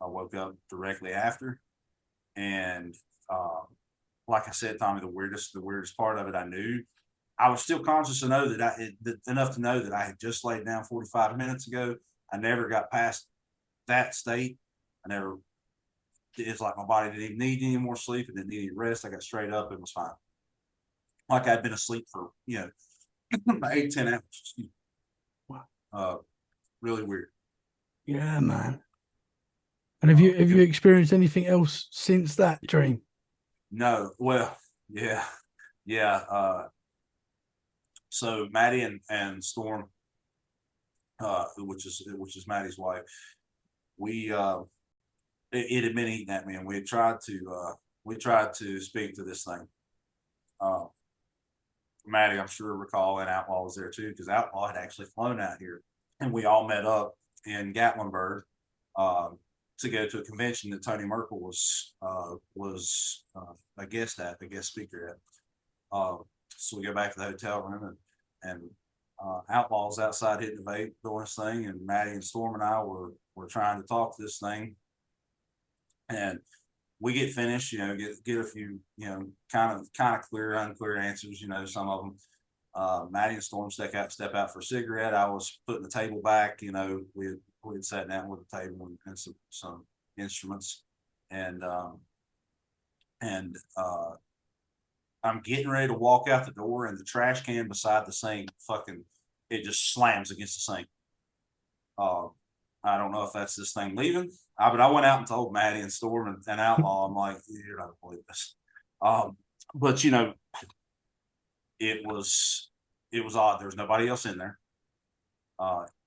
woke up directly after, and like I said, Tommy, the weirdest part of it, I knew I was still conscious enough enough to know that I had just laid down 45 minutes ago. I never got past that state. It's like my body didn't even need any more sleep. It didn't need any rest. I got straight up and was fine. Like I'd been asleep for 8-10 hours. Wow. Really weird. Yeah, man. And have you experienced anything else since that dream? No. Well, yeah. So Matty and Storm, which is Matty's wife, it had been eating at me, and we tried to speak to this thing. Matty, I'm sure recall, and Outlaw was there too, because Outlaw had actually flown out here, and we all met up in Gatlinburg to go to a convention that Tony Merkel was a guest speaker at. So we go back to the hotel room, and Outlaw's outside hitting the vape, doing his thing, and Matty and Storm and I were trying to talk to this thing, and we get finished, get a few, kind of clear, unclear answers, some of them. Matty and Storm step out for a cigarette. I was putting the table back, we had sat down with the table and some instruments, and I'm getting ready to walk out the door, and the trash can beside the sink it just slams against the sink. I don't know if that's this thing leaving. But I went out and told Matty and Storm and Outlaw, I'm like, you're not gonna believe this. But it was odd. There was nobody else in there.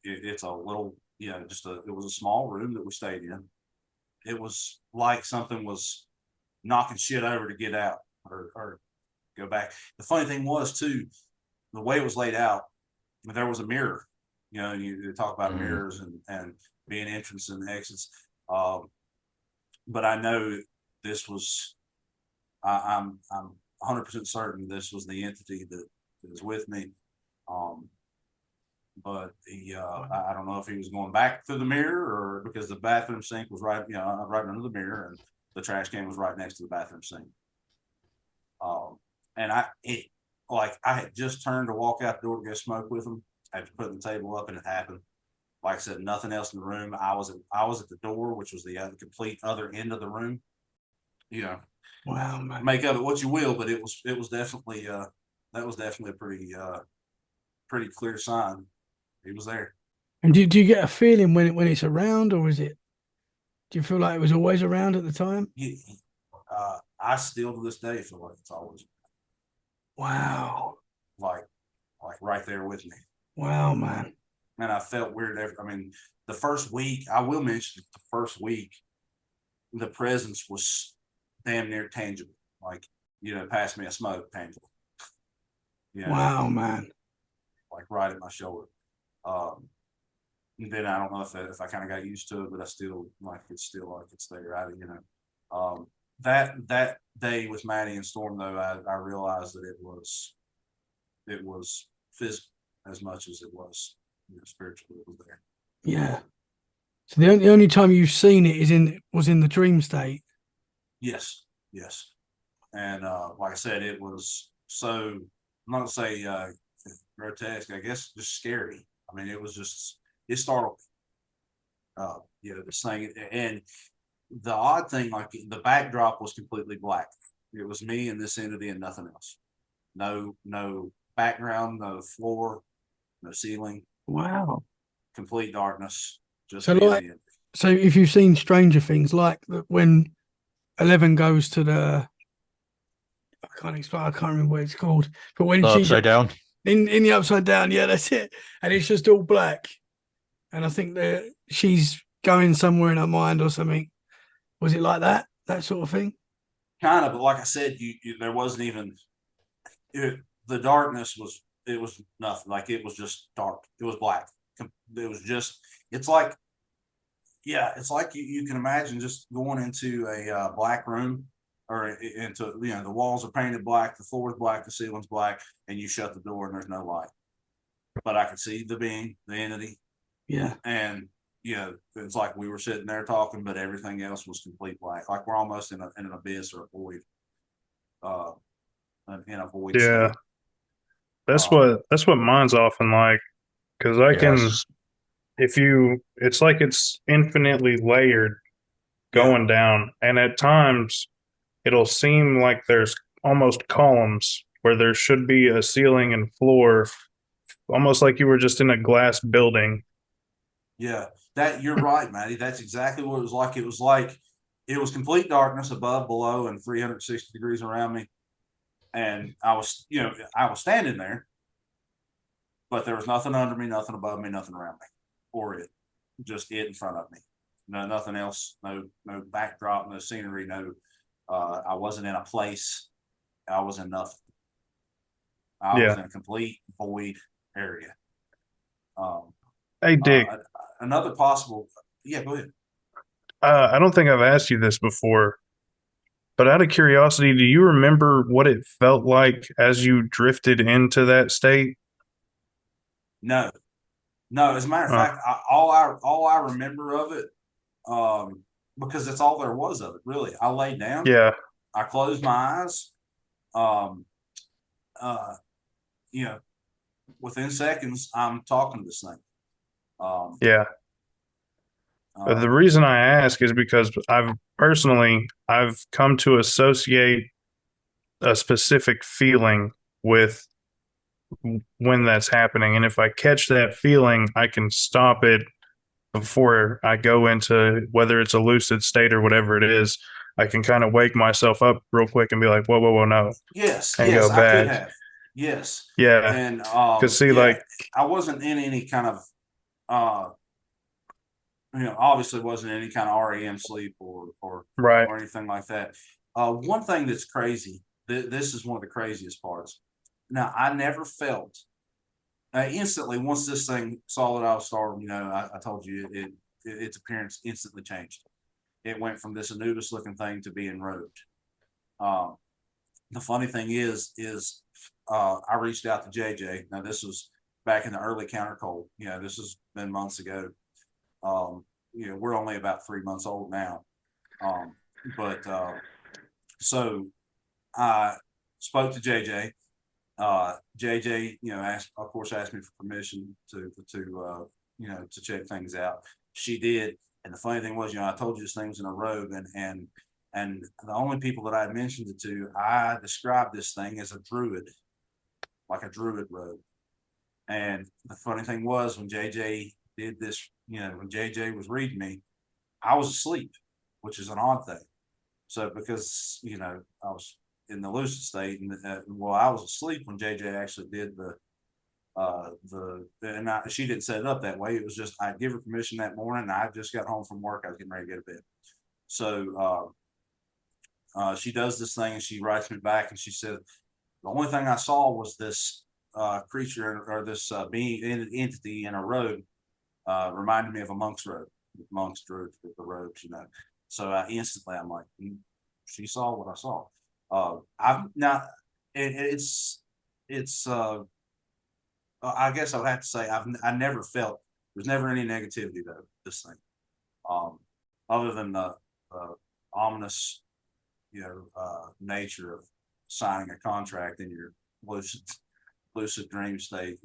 It's a little, it was a small room that we stayed in. It was like something was knocking shit over to get out or go back. The funny thing was too, the way it was laid out, there was a mirror. You talk about mirrors and being entrance and exits. But I know this was, I'm 100% certain this was the entity that was with me. But I don't know if he was going back through the mirror, or because the bathroom sink was right under the mirror, and the trash can was right next to the bathroom sink. And I had just turned to walk out the door to go smoke with him. I had to put the table up, and it happened. Like I said, nothing else in the room. I was at the door, which was the complete other end of the room. Wow, man. Make of it what you will, but it was definitely that was definitely a pretty clear sign he was there. And do you get a feeling when it's around, or is it? Do you feel like it was always around at the time? I still to this day feel like it's always. Wow. Like right there with me. Wow, man. And I felt weird. The first week, I will mention the first week, the presence was damn near tangible. Like, pass me a smoke, tangible. Wow, man. Like right at my shoulder. And then I don't know if I kind of got used to it, but I still it's there. That day with Matty and Storm, though, I realized that it was physical as much as it was spiritual. It was there. Yeah. So the only time you've seen it was in the dream state. Yes. And like I said, it was so, I'm not gonna say grotesque, I guess just scary. It startled me. This thing, and the odd thing, like the backdrop was completely black. It was me and this entity and nothing else. No background, no floor, no ceiling. Wow. Complete darkness. Just so if you've seen Stranger Things, like when 11 goes to the, I can't remember what it's called, but when Upside down. in the Upside Down. Yeah, that's it. And it's just all black. And I think that she's going somewhere in her mind or something. Was it like that? That sort of thing? Kind of, but like I said, there wasn't even the darkness was nothing. Like it was just dark. It was black. It was just. It's like, yeah, it's like you can imagine just going into a black room or into the walls are painted black, the floor is black, the ceiling's black, and you shut the door and there's no light. But I could see the being, the entity. Yeah. And it's like we were sitting there talking, but everything else was complete black. Like we're almost in an abyss or a void. In a void. Yeah. State. That's what mine's often like, because I can, it's like it's infinitely layered going down, and at times it'll seem like there's almost columns where there should be a ceiling and floor, almost like you were just in a glass building. Yeah, that you're right, Matty. That's exactly what it was like. It was complete darkness above, below, and 360 degrees around me. And I was standing there, but there was nothing under me, nothing above me, nothing around me, or it, just it in front of me. No, nothing else. No backdrop, no scenery. No, I wasn't in a place. I was in nothing. I was in a complete void area. Hey, Dick. Another possible. Yeah, go ahead. I don't think I've asked you this before, but out of curiosity, do you remember what it felt like as you drifted into that state? No. As a matter of fact, all I remember of it, because that's all there was of it. Really, I laid down. Yeah. I closed my eyes. Within seconds, I'm talking to this thing. Yeah. The reason I ask is because I've come to associate a specific feeling with when that's happening. And if I catch that feeling, I can stop it before I go into, whether it's a lucid state or whatever it is. I can kind of wake myself up real quick and be like, whoa, no. Yes, and yes, go I back. could have. Yes. Yeah. And like, I wasn't in any kind of obviously wasn't any kind of REM sleep or right. or anything like that. One thing that's crazy, this is one of the craziest parts. Now, I never felt instantly once this thing saw that I was starving. I told you its appearance instantly changed. It went from this Anubis looking thing to being robed. The funny thing is I reached out to JJ. Now, this was back in the early CounterCult. This has been months ago. We're only about 3 months old now. So I spoke to JJ. JJ, asked me for permission to check things out. She did. And the funny thing was, I told you this thing was in a robe, and the only people that I had mentioned it to, I described this thing as a druid, like a druid robe. And the funny thing was, when JJ did this, when JJ was reading me, I was asleep, which is an odd thing. So because, I was in the lucid state, and I was asleep when JJ actually did she didn't set it up that way. It was just, I'd give her permission that morning, and I just got home from work. I was getting ready to go to bed. So she does this thing, and she writes me back, and she said, the only thing I saw was this creature or this being entity in a robe, reminded me of a monk's robe. Monks drew the robes, So I'm like, she saw what I saw. I guess I would have to say I never felt, there's never any negativity though, this thing. Other than the ominous, nature of signing a contract in your lucid dream state,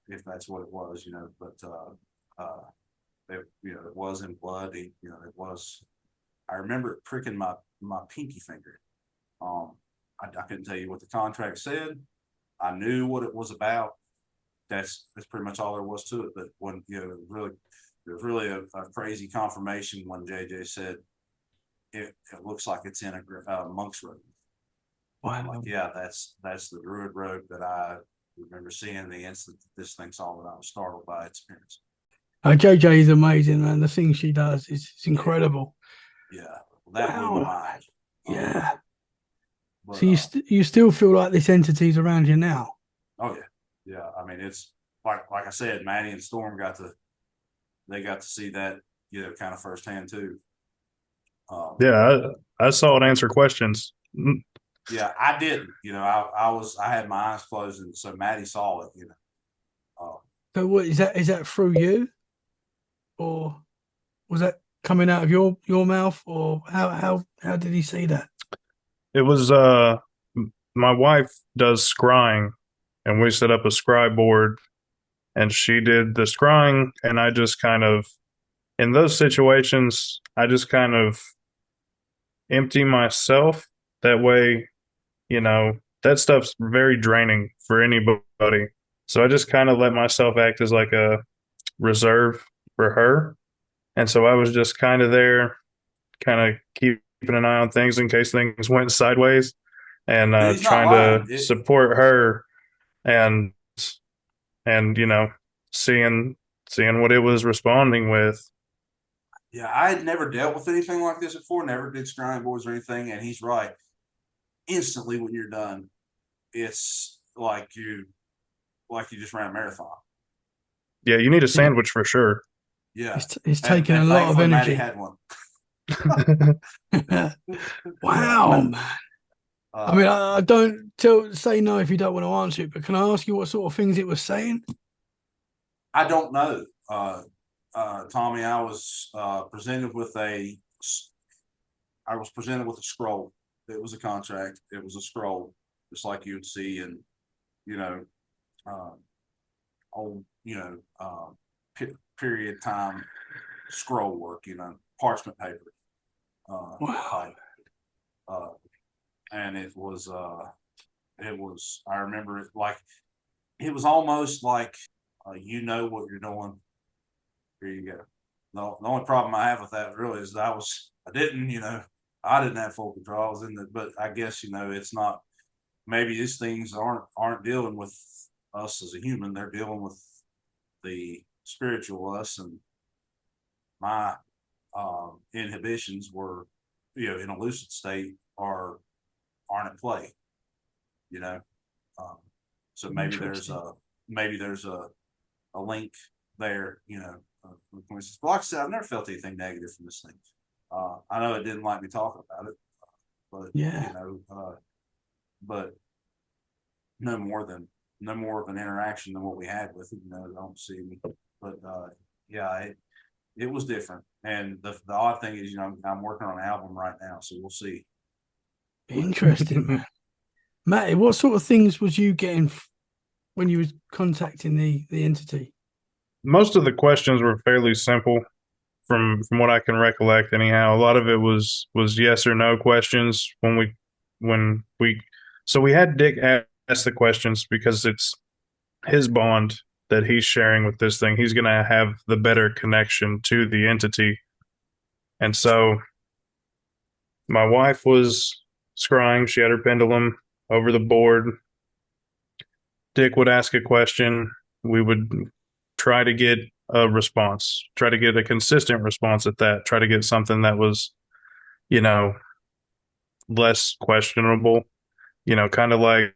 if that's what it was, but it was in blood. It was. I remember it pricking my pinky finger. I couldn't tell you what the contract said. I knew what it was about. That's pretty much all there was to it. But when it was really a crazy confirmation when JJ said it looks like it's in a monk's robe. I'm Wow. like, yeah, that's the Druid Road that I remember seeing the instant that this thing saw that I was startled by its appearance. JJ is amazing, man. The things she does is incredible. Yeah, that blew my mind. Yeah. But, So you still feel like this entity's around you now? Oh yeah. I mean, it's like I said, Matty and Storm got to see that, kind of firsthand too. Yeah, I saw it answer questions. Yeah, I didn't. I had my eyes closed, and so Matty saw it. So what is that? Is that through you, or was that coming out of your mouth, or how did he see that? It was my wife does scrying, and we set up a scry board, and she did the scrying, and I just kind of, in those situations, I just kind of empty myself. That way, that stuff's very draining for anybody. So I just kind of let myself act as like a reserve for her. And so I was just kind of there, kind of keeping an eye on things in case things went sideways, and trying to support her, and seeing what it was responding with. Yeah, I had never dealt with anything like this before. Never did scrying boards or anything. And he's right. Instantly, when you're done, it's like you just ran a marathon. Yeah, you need a sandwich for sure. Yeah, it's taking a lot of energy. Matty had one. Wow, man. I mean, I don't say no if you don't want to answer it, but can I ask you what sort of things it was saying? I don't know, Tommy. I was presented with a scroll. It was a contract. It was a scroll, just like you would see in, old, period time scroll work, parchment paper. Wow. And it was, I remember it like, it was almost like, you know what you're doing. Here you go. The only problem I have with that really is that I didn't have full control. I was but I guess, it's not, maybe these things aren't dealing with us as a human. They're dealing with the spiritual us, and my inhibitions were, in a lucid state aren't at play, so maybe there's a link there, but like I said, I've never felt anything negative from this thing. I know it didn't like me talking about it, but yeah, but no more of an interaction than what we had with it. Don't see me, but yeah, it was different. And the odd thing is, I'm working on an album right now, so we'll see. Interesting, man. Matty, what sort of things was you getting when you was contacting the entity? Most of the questions were fairly simple, from what I can recollect. Anyhow, a lot of it was yes or no questions. So we had Dick ask the questions because it's his bond that he's sharing with this thing. He's going to have the better connection to the entity. And so my wife was scrying. She had her pendulum over the board. Dick would ask a question. We would try to get a response, try to get a consistent response at that, try to get something that was, less questionable, kind of like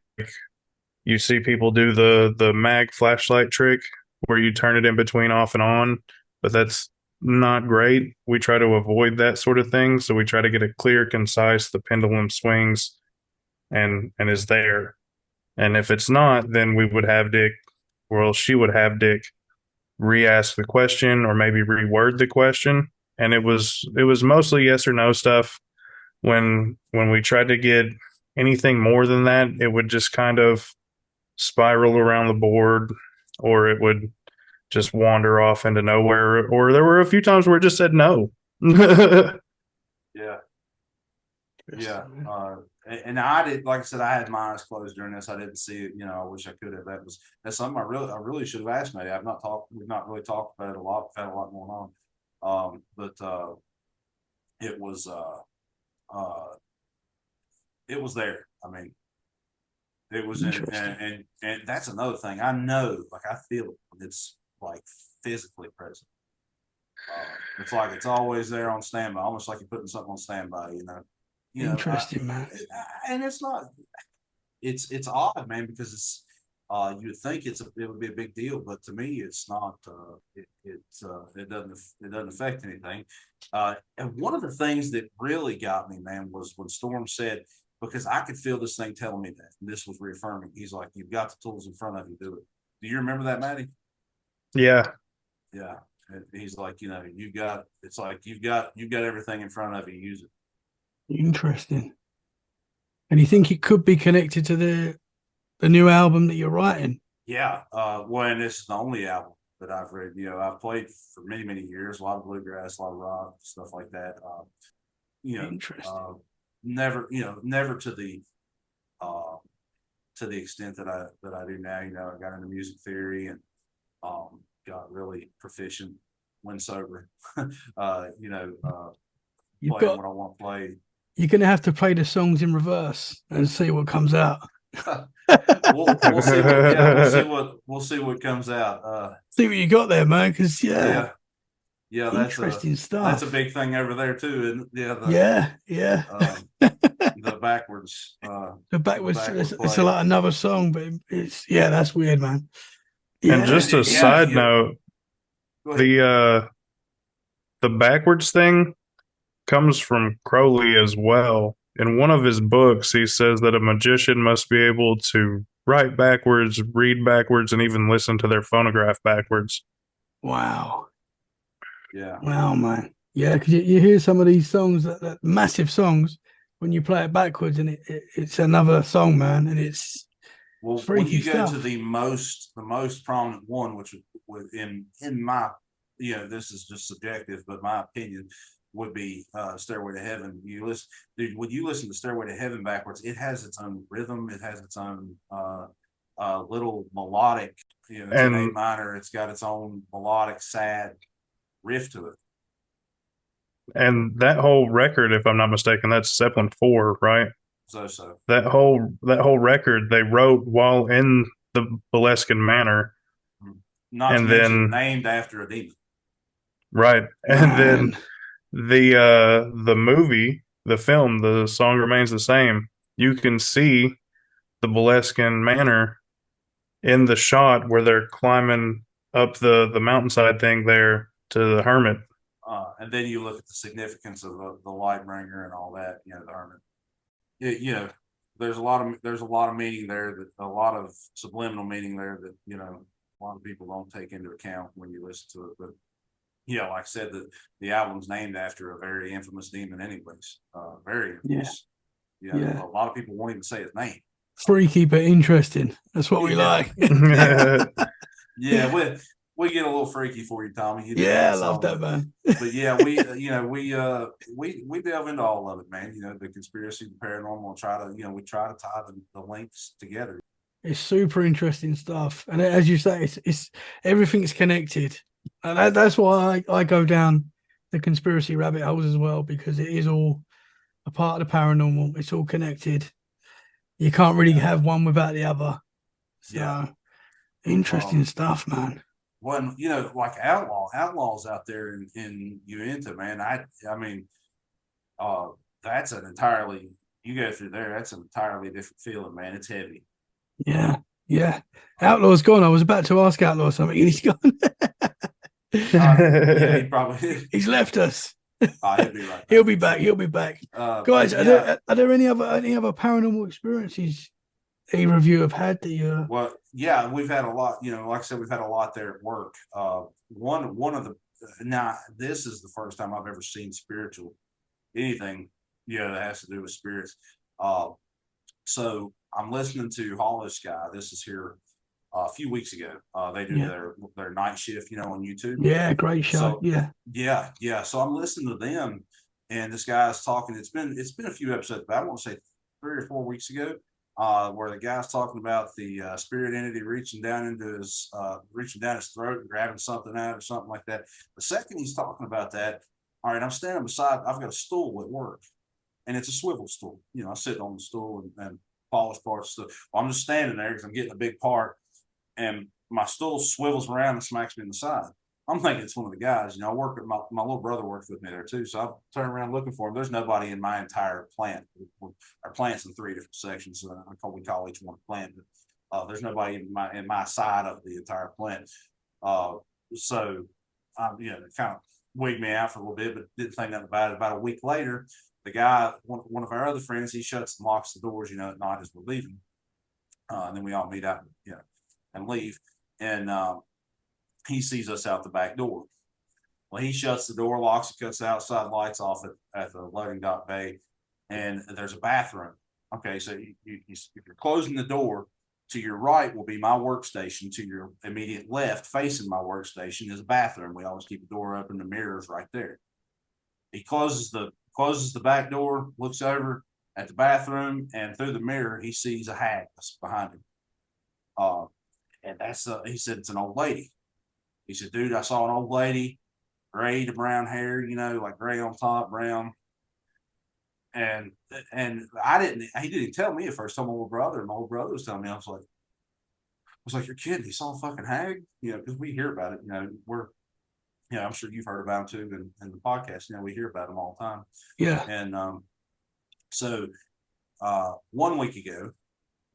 you see people do the mag flashlight trick where you turn it in between off and on, but that's not great. We try to avoid that sort of thing. So we try to get a clear, concise, the pendulum swings and is there. And if it's not, then we would have Dick, she would have Dick re-ask the question or maybe reword the question. And it was mostly yes or no stuff. When we tried to get anything more than that, it would just kind of spiral around the board, or it would just wander off into nowhere, or there were a few times where it just said no. Yeah. And I did, like I said, I had my eyes closed during this. I didn't see it. I wish I could have. That's something I really should have asked Matty. We've not really talked about it a lot. We've had a lot going on. But it was there. I mean, It was in, and that's another thing. I know, like I feel it when it's like physically present. It's like it's always there on standby, almost like you're putting something on standby. Interesting, man. And it's not. It's odd, man, because it's. You would think it would be a big deal, but to me, it's not. It doesn't affect anything. And one of the things that really got me, man, was when Storm said, because I could feel this thing telling me that. And this was reaffirming. He's like, "You've got the tools in front of you. Do it." Do you remember that, Matty? Yeah. Yeah. And he's like, it's like you've got everything in front of you. Use it. Interesting. And you think it could be connected to the new album that you're writing? Yeah. Well, and this is the only album that I've read. I've played for many, many years, a lot of bluegrass, a lot of rock, stuff like that. Interesting. Never to the extent that I do now. I got into music theory and got really proficient when sober. You've playing got, what I want to play. You're gonna have to play the songs in reverse and see what comes out. we'll see what we'll see what comes out. See what you got there, man. Because yeah, that's interesting stuff. That's a big thing over there too, isn't it? The backwards. The backwards. It's a lot another song, but it's that's weird, man. Yeah. And just a side note, the backwards thing comes from Crowley as well. In one of his books, he says that a magician must be able to write backwards, read backwards, and even listen to their phonograph backwards. Wow. Yeah. Wow, man. Yeah, because you hear some of these songs, that massive songs, when you play it backwards, and it's another song, man, and it's when you go to the most prominent one, which in my this is just subjective, but my opinion would be Stairway to Heaven. When you listen to Stairway to Heaven backwards, it has its own rhythm, it has its own little melodic, it's an A minor, it's got its own melodic sad riff to it. And that whole record, if I'm not mistaken, that's Zeppelin 4, right? So that whole record they wrote while in the Boleskine Manor, named after a demon, right? And then the movie, the film, the song remains the same. You can see the Boleskine Manor in the shot where they're climbing up the mountainside thing there to the hermit. And then you look at the significance of the light bringer and all that, the hermit. There's a lot of meaning there, that a lot of subliminal meaning there that a lot of people don't take into account when you listen to it. But like I said, the album's named after a very infamous demon, anyways. Very infamous. A lot of people won't even say his name. Freaky but interesting. That's what we like. Yeah, we get a little freaky for you, Tommy. I love that, man. But we delve into all of it, man. The conspiracy, the paranormal, and we try to tie the links together. It's super interesting stuff, and as you say, it's everything's connected, and that's why I go down the conspiracy rabbit holes as well, because it is all a part of the paranormal. It's all connected. You can't really have one without the other. So interesting stuff, man. When like Outlaw's out there in Uinta, man. I mean, that's an entirely, you go through there, that's an entirely different feeling, man. It's heavy. Yeah. Outlaw's gone. I was about to ask Outlaw something, and he's gone. He probably he's left us. He'll be right back. He'll be back. Guys, are there any other paranormal experiences either of you have had that you? Well, we've had a lot. Like I said, we've had a lot there at work. One of the this is the first time I've ever seen spiritual anything that has to do with spirits. So I'm listening to Hollow Sky. This is here a few weeks ago. They do their night shift, on YouTube. Yeah, great show. So, yeah. So I'm listening to them, and this guy's talking. It's been a few episodes, but I want to say 3 or 4 weeks ago, where the guy's talking about the spirit entity reaching down his throat and grabbing something out or something like that. The second he's talking about that, all right, I'm standing beside. I've got a stool at work, and it's a swivel stool. I sit on the stool, and polished parts. So I'm just standing there because I'm getting a big part, and my stool swivels around and smacks me in the side. I'm thinking it's one of the guys. You know, I work with my little brother works with me there too. So I turn around looking for him. There's nobody in my entire plant. Our plant's in 3 different sections. So we call each one a plant. But there's nobody in my side of the entire plant. So you know, it kind of wigged me out for a little bit, but didn't think nothing about it. About a week later, the guy, one of our other friends, he shuts and locks the doors, you know, at night as we're leaving. And then we all meet out, you know, and leave. And he sees us out the back door. Well, he shuts the door, locks it, cuts the outside lights off at the loading dock bay, and there's a bathroom. Okay, so if you're closing the door, to your right will be my workstation. To your immediate left, facing my workstation, is a bathroom. We always keep the door open, the mirror's right there. He closes the back door, looks over at the bathroom, and through the mirror, he sees a hag that's behind him. And he said, it's an old lady. He said, dude, I saw an old lady, gray to brown hair, you know, like gray on top, brown. And he didn't tell me at first. Told my older brother, and my older brother was telling me. I was like, you're kidding. He saw a fucking hag, you know, because we hear about it. You know, I'm sure you've heard about them too in the podcast. You know, we hear about them all the time. Yeah. And so 1 week ago,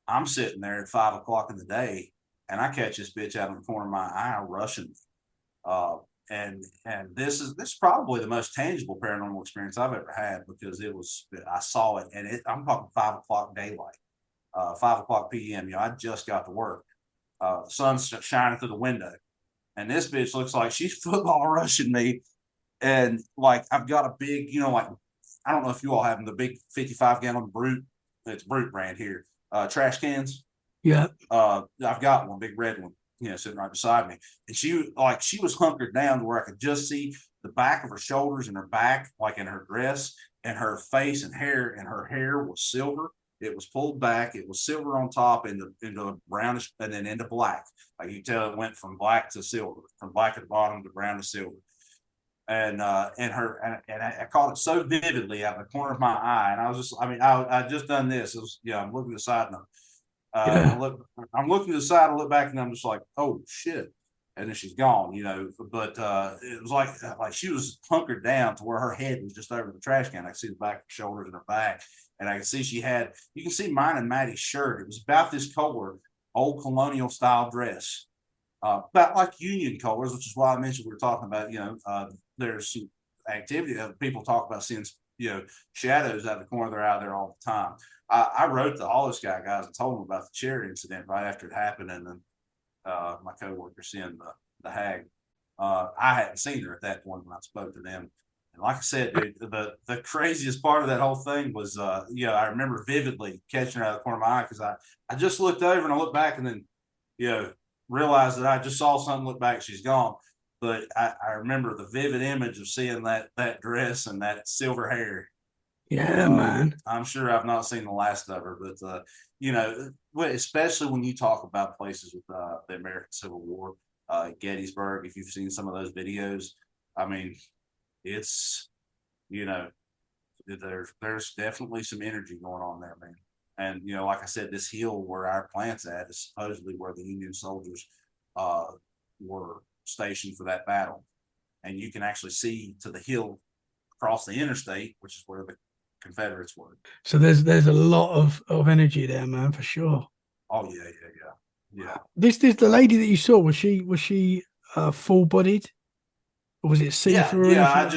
I'm sitting there at 5 o'clock in the day, and I catch this bitch out in the corner of my eye rushing me. And this is probably the most tangible paranormal experience I've ever had, because I saw it, and I'm talking 5 o'clock daylight, 5 o'clock p.m. You know, I just got to work. The sun's shining through the window, and this bitch looks like she's football rushing me, and like I've got a big, you know, like I don't know if you all have them, the big 55-gallon Brute. It's Brute brand here. Trash cans. Yeah. I've got one, big red one, you know, sitting right beside me. And she was hunkered down to where I could just see the back of her shoulders and her back, like in her dress, and her face and hair, and her hair was silver. It was pulled back. It was silver on top into brownish, and then into black. Like you tell, it went from black to silver, from black at the bottom to brown to silver. And I caught it so vividly out of the corner of my eye. And I was just, I just done this. It was, I'm looking at the side note. I'm looking to the side, I look back, and I'm just like, oh shit. And then she's gone, you know. But it was like she was hunkered down to where her head was just over the trash can. I could see the back of her shoulders and her back. And I could see you can see mine and Maddie's shirt. It was about this color, old colonial style dress. About like Union colors, which is why I mentioned we were talking about, you know, there's some activity. People talk about seeing, you know, shadows out of the corner of their eye there all the time. I wrote the All Sky guys and told them about the chair incident right after it happened, and then my coworker seeing the hag. I hadn't seen her at that point when I spoke to them. And like I said, dude, the craziest part of that whole thing was, I remember vividly catching her out of the corner of my eye, because I just looked over and I looked back, and then, you know, realized that I just saw something, look back, she's gone. But I remember the vivid image of seeing that dress and that silver hair. Yeah, man. I'm sure I've not seen the last of her, but you know, especially when you talk about places with the American Civil War, Gettysburg. If you've seen some of those videos, I mean, it's, you know, there's definitely some energy going on there, man. And you know, like I said, this hill where our plant's at is supposedly where the Union soldiers were stationed for that battle, and you can actually see to the hill across the interstate, which is where the Confederates were. So there's a lot of energy there, man, for sure. Oh yeah. This the lady that you saw, was she full bodied, or was it see through? Yeah,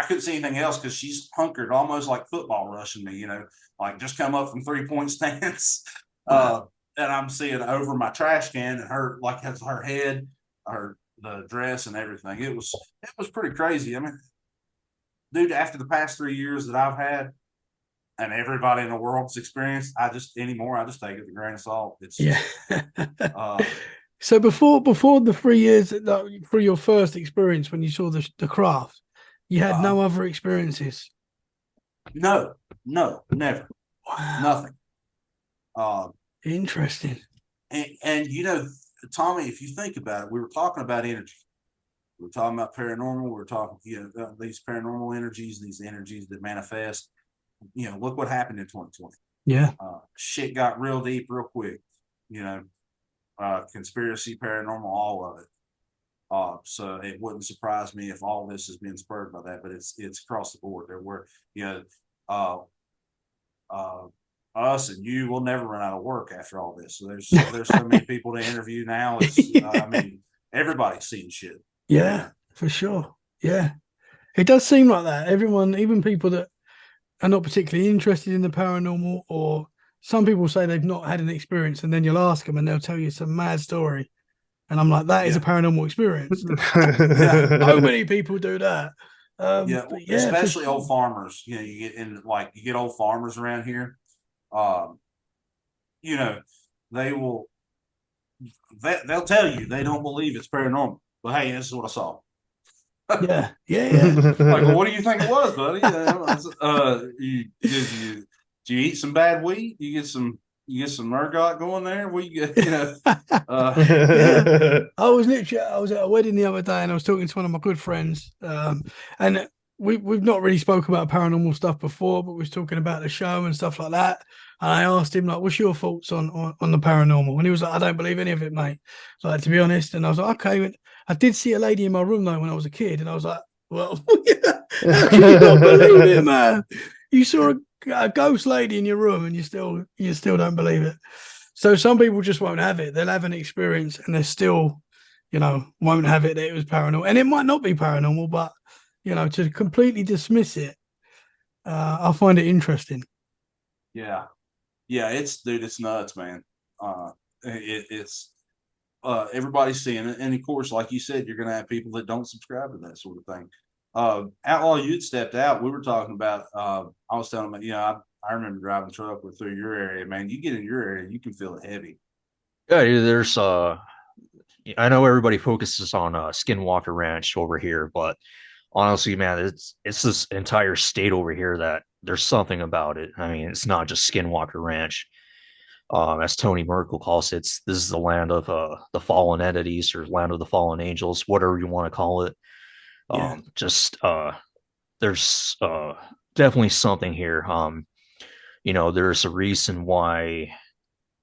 I couldn't see anything else because she's hunkered almost like football rushing me, you know, like just come up from 3-point stance. And I'm seeing over my trash can, and her, like, has her head, the dress and everything. It was pretty crazy. I mean, dude, after the past 3 years that I've had, and everybody in the world's experienced, I just take it with a grain of salt. It's So before the 3 years, for your first experience when you saw the craft, you had no other experiences? No, never. Wow. Nothing. Interesting. And you know, Tommy, if you think about it, we were talking about energy. We were talking about paranormal. We were talking, you know, these paranormal energies, these energies that manifest. You know, look what happened in 2020. Yeah. Shit got real deep real quick, conspiracy, paranormal, all of it. So it wouldn't surprise me if all this is being spurred by that, but it's across the board. There were, us and you will never run out of work after all this. So there's so many people to interview now. Everybody's seen shit. Yeah, for sure. Yeah. It does seem like that. Everyone, even people that are not particularly interested in the paranormal, or some people say they've not had an experience, and then you'll ask them and they'll tell you some mad story. And I'm like, that is a paranormal experience. So many people do that. Especially old farmers. You get old farmers around here. They'll tell you they don't believe it's paranormal, but hey, this is what I saw. Yeah. Like, well, what do you think it was, buddy? Did you eat some bad weed? You get some ergot going there? I was at a wedding the other day, and I was talking to one of my good friends, and we've not really spoken about paranormal stuff before, but we was talking about the show and stuff like that. And I asked him, like, what's your thoughts on the paranormal? And he was like, I don't believe any of it, mate. Like, to be honest. And I was like, okay. I did see a lady in my room though when I was a kid, and I was like, well, how can you not believe it, man? You saw a ghost lady in your room, and you still don't believe it. So some people just won't have it. They'll have an experience, and they still, won't have it that it was paranormal. And it might not be paranormal, but to completely dismiss it, I find it interesting. Yeah, it's nuts, man. It's everybody's seeing it, and of course, like you said, you're gonna have people that don't subscribe to that sort of thing. Outlaw, you'd stepped out. We were talking about. I was telling him, I remember driving truck through your area, man. You get in your area, you can feel it heavy. Yeah, there's I know everybody focuses on Skinwalker Ranch over here, but honestly, man, it's this entire state over here that there's something about it. I mean, it's not just Skinwalker Ranch. As Tony Merkel calls it, this is the land of the fallen entities, or land of the fallen angels, whatever you want to call it. There's definitely something here. There's a reason why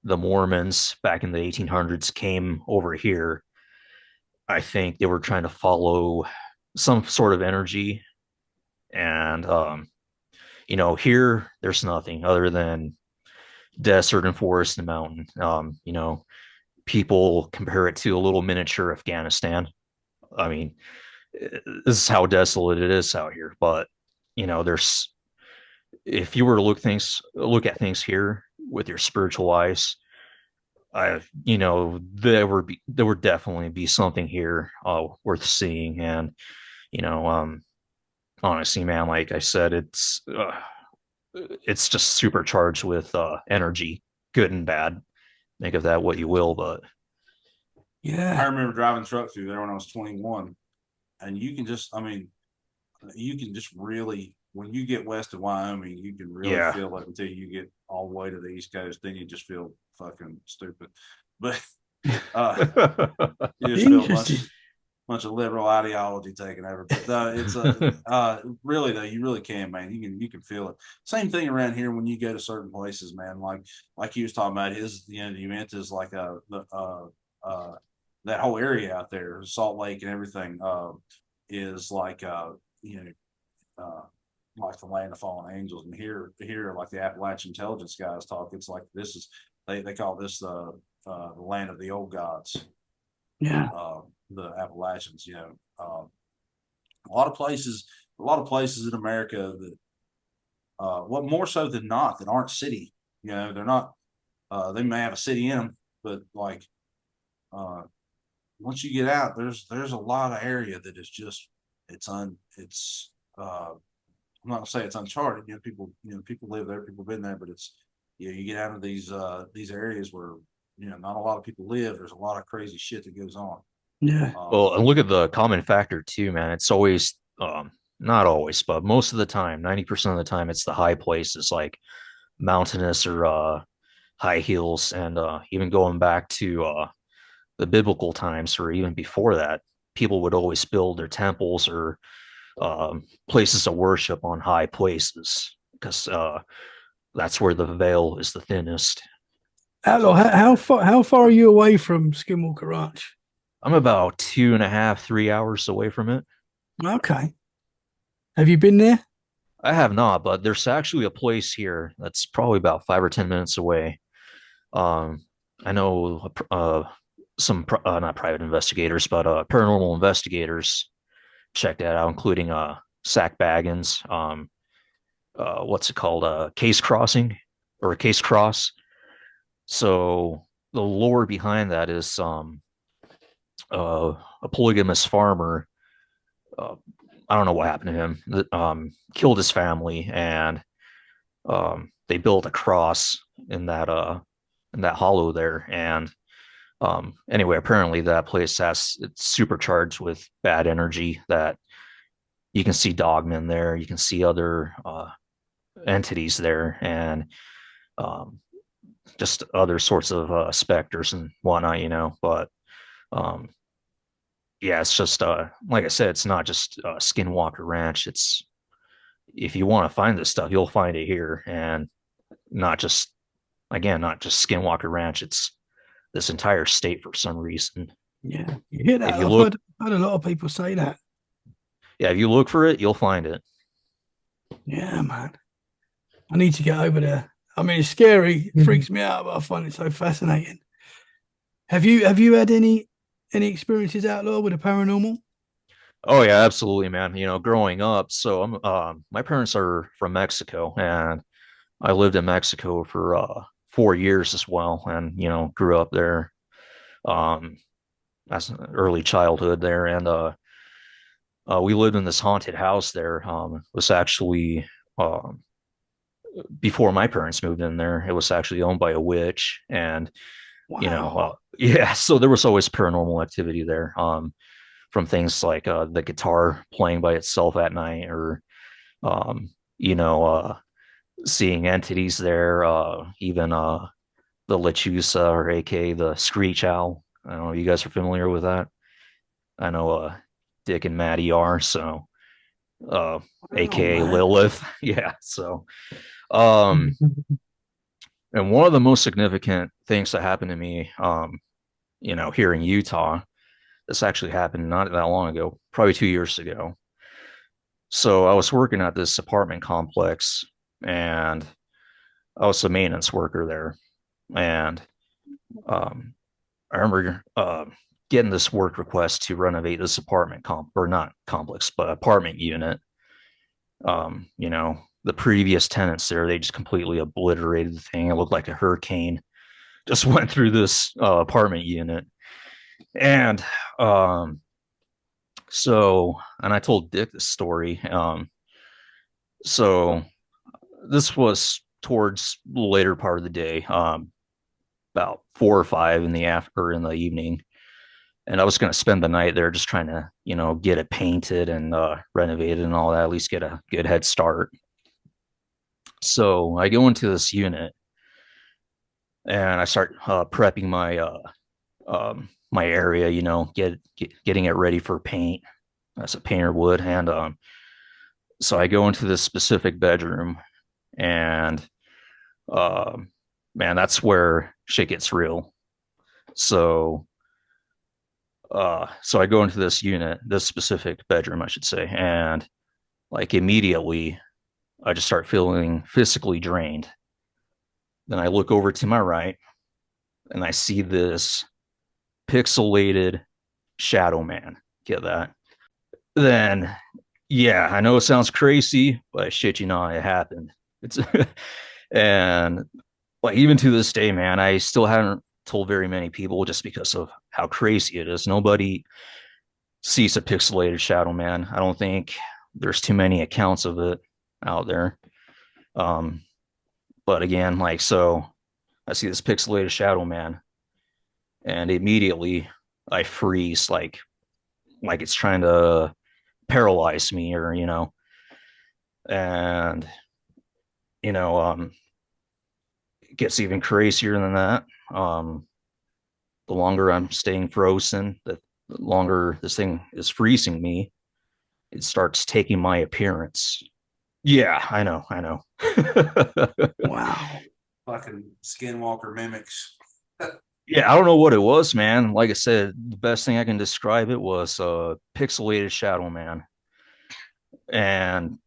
the Mormons back in the 1800s came over here. I think they were trying to follow some sort of energy, and here there's nothing other than desert and forest and mountain. People compare it to a little miniature Afghanistan. I mean, this is how desolate it is out here. But there's, if you were to look at things here with your spiritual eyes, there would definitely be something here worth seeing. And honestly, man, like I said, it's just supercharged with energy, good and bad. Think of that what you will, but I remember driving truck through there when I was 21, and you can just really, when you get west of Wyoming, you can really feel it until you get all the way to the East Coast. Then you just feel fucking stupid. But you just feel a bunch of liberal ideology taking over. But it's really though, you really can, man. You can feel it. Same thing around here when you go to certain places, man. Like he was talking about his, the Uintas, like that whole area out there, Salt Lake and everything, is like like the land of fallen angels. And here like the Appalachian intelligence guys talk, it's like this is they call this the land of the old gods. Yeah. The Appalachians, a lot of places in America that more so than not, that aren't city. They're not. They may have a city in them, but like once you get out, there's a lot of area that is just I'm not gonna say it's uncharted. People live there, people have been there, but it's you get out of these areas where not a lot of people live. There's a lot of crazy shit that goes on. Yeah. Well, and look at the common factor too, man. It's always not always, but most of the time, 90% of the time, it's the high places like mountainous or high hills. And even going back to the biblical times, or even before that, people would always build their temples or places of worship on high places, because that's where the veil is the thinnest. Outlaw, how far are you away from Skinwalker Ranch? I'm about 2.5, 3 hours away from it. Okay. Have you been there? I have not, but there's actually a place here that's probably about 5 or 10 minutes away. Um, I know some not private investigators, but paranormal investigators checked that out, including Sack Baggins. What's it called? Case crossing or a case cross. So the lore behind that is a polygamous farmer. I don't know what happened to him. Killed his family, and they built a cross in that hollow there. And anyway, apparently that place it's supercharged with bad energy. That you can see dogmen there, you can see other entities there, and just other sorts of specters and whatnot, But yeah, it's just like I said, it's not just Skinwalker Ranch. It's if you want to find this stuff, you'll find it here, and not just Skinwalker Ranch. It's this entire state for some reason. Yeah, you hear that? If you I've heard a lot of people say that. Yeah, if you look for it, you'll find it. Yeah, man. I need to get over there. I mean, it's scary. It freaks me out, but I find it so fascinating. Have you had any experiences, Outlaw, with the paranormal? Oh yeah, absolutely, man. Growing up, so my parents are from Mexico, and I lived in Mexico for 4 years as well, and grew up there as an early childhood there, and we lived in this haunted house there. It was actually before my parents moved in there. It was actually owned by a witch, and Wow. yeah, so there was always paranormal activity there. From things like the guitar playing by itself at night, or seeing entities there, even the lechusa, or aka the screech owl. I don't know if you guys are familiar with that. I know Dick and Matty are, so aka man. Lilith. Yeah, so and one of the most significant things that happened to me here in Utah, this actually happened not that long ago, probably 2 years ago. So I was working at this apartment complex, and I was a maintenance worker there. And I remember getting this work request to renovate this or not complex, but apartment unit. The previous tenants there, they just completely obliterated the thing. It looked like a hurricane just went through this apartment unit. And and I told Dick this story. So this was towards the later part of the day, about 4 or 5 in the evening, and I was going to spend the night there, just trying to get it painted and renovated and all that, at least get a good head start. So I go into this unit and I start prepping my area, getting it ready for paint, as a painter would. And so I go into this specific bedroom, and man, that's where shit gets real. So I go into this specific bedroom, I should say, and like immediately I just start feeling physically drained. Then I look over to my right, and I see this pixelated shadow man. Get that? Then, yeah, I know it sounds crazy, but shit, it happened. It's and like even to this day, man, I still haven't told very many people, just because of how crazy it is. Nobody sees a pixelated shadow man. I don't think there's too many accounts of it out there. But again, so I see this pixelated shadow man, and immediately I freeze, like it's trying to paralyze me, or and it gets even crazier than that. The longer I'm staying frozen, the longer this thing is freezing me, it starts taking my appearance. Yeah, I know. Wow. Fucking skinwalker mimics. Yeah, I don't know what it was, man. Like I said, the best thing I can describe it was pixelated shadow man. And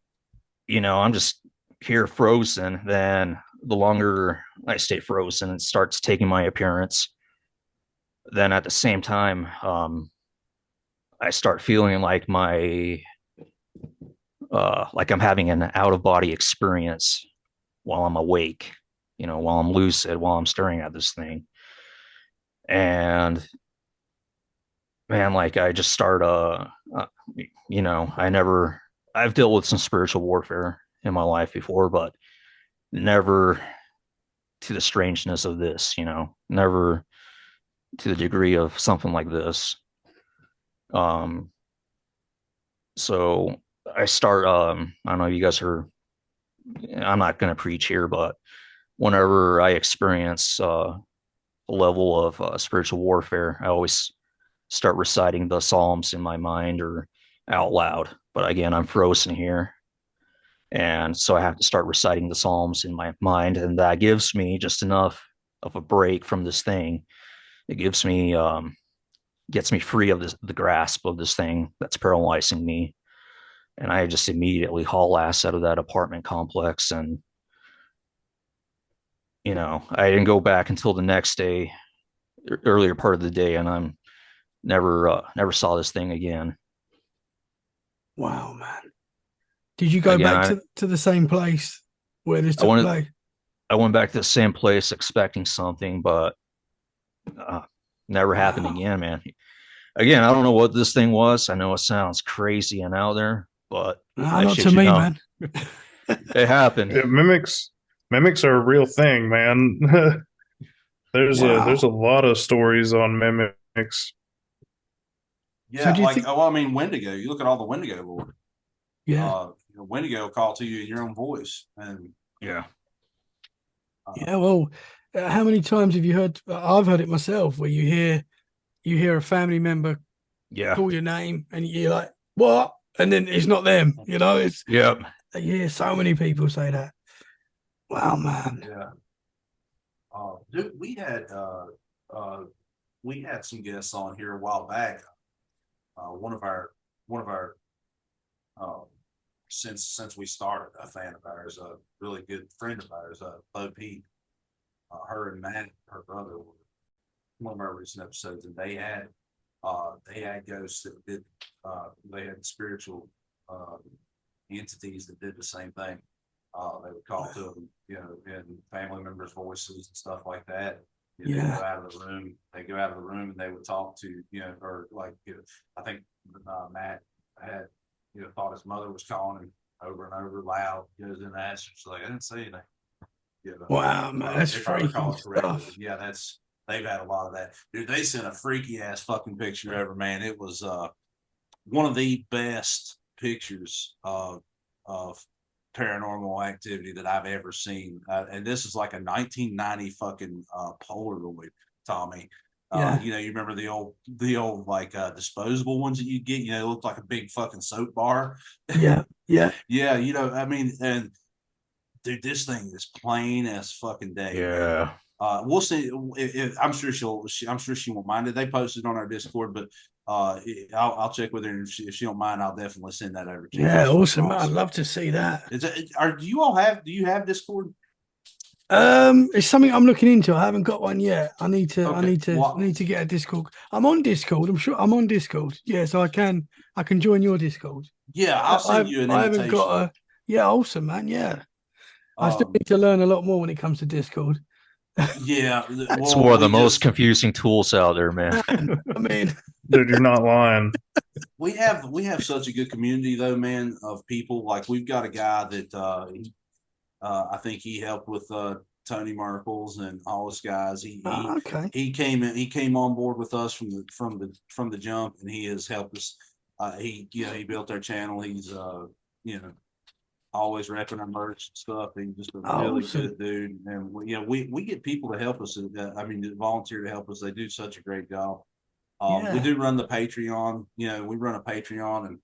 I'm just here frozen. Then the longer I stay frozen, it starts taking my appearance. Then at the same time, I start feeling like like I'm having an out of body experience while I'm awake, while I'm lucid, while I'm staring at this thing. And man, like I just start, I've dealt with some spiritual warfare in my life before, but never to the strangeness of this, never to the degree of something like this. Um, so I start, I don't know if you guys are, I'm not going to preach here, but whenever I experience a level of spiritual warfare, I always start reciting the Psalms in my mind or out loud. But again, I'm frozen here. And so I have to start reciting the Psalms in my mind. And that gives me just enough of a break from this thing. It gets me free of the grasp of this thing that's paralyzing me. And I just immediately haul ass out of that apartment complex. And, I didn't go back until the next day, earlier part of the day. And I'm never saw this thing again. Wow, man. Did you go Again, back to the same place where this took place? I went back to the same place expecting something, but never happened again, man. Again, I don't know what this thing was. I know it sounds crazy and out there, but not to me, man. It happened. Yeah, mimics are a real thing, man. There's a lot of stories on mimics. Yeah, I mean, Wendigo. You look at all the Wendigo lore. Yeah. Wendigo will call to you in your own voice, and yeah. Well, how many times have you heard? I've heard it myself, where you hear a family member call your name, and you're like, "What?" And then it's not them. It's You hear so many people say that. Wow, man. Yeah. Dude, we had some guests on here a while back. One of our since we started, a fan of ours, a really good friend of ours, Bo Pete, her and Matt, her brother, were one of our recent episodes, and they had ghosts that did, they had spiritual entities that did the same thing. They would call to them, in family members' voices and stuff like that. They go out of the room. They go out of the room and they would talk to, or like, I think Matt had, thought his mother was calling him over and over loud. He goes in the answer. She's like, I didn't say anything. Wow, man, that's freaky stuff. Yeah, they've had a lot of that. Dude, they sent a freaky ass fucking picture ever, man. It was one of the best pictures of paranormal activity that I've ever seen. And this is like a 1990 fucking Polaroid, Tommy. You remember the old like disposable ones that you get, it looked like a big fucking soap bar. Yeah. I mean, and dude, this thing is plain as fucking day. Yeah. We'll see. I'm sure she won't mind it. They posted on our Discord, but I'll check with her, and if she don't mind, I'll definitely send that over to you. Yeah, awesome. I'd love to see that. Do you have Discord? It's something I'm looking into. I haven't got one yet. I need to get a Discord. I'm on Discord. I'm sure I'm on Discord. Yeah, so I can join your Discord. Yeah, I'll send you an invitation. I haven't got a. Yeah, awesome, man. Yeah, I still need to learn a lot more when it comes to Discord. Yeah, it's one of the most confusing tools out there, man. I mean, dude, you're not lying. We have such a good community though, man, of people. Like we've got a guy that I think he helped with Tony Merkles and all his guys. He came on board with us from the jump, and he has helped us. He built our channel. He's always repping our merch and stuff. He's just a really good dude, and we get people to help us. To volunteer to help us. They do such a great job. We do run the Patreon. We run a Patreon,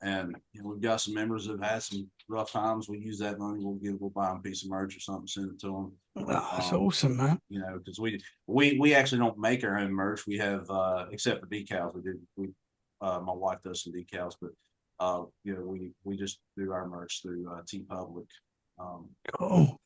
And we've got some members that have had some rough times. We use that money. We'll buy them a piece of merch or something, send it to them. Oh, that's awesome, man. Because we actually don't make our own merch. We have except for decals. My wife does some decals, but we just do our merch through TeePublic. Cool.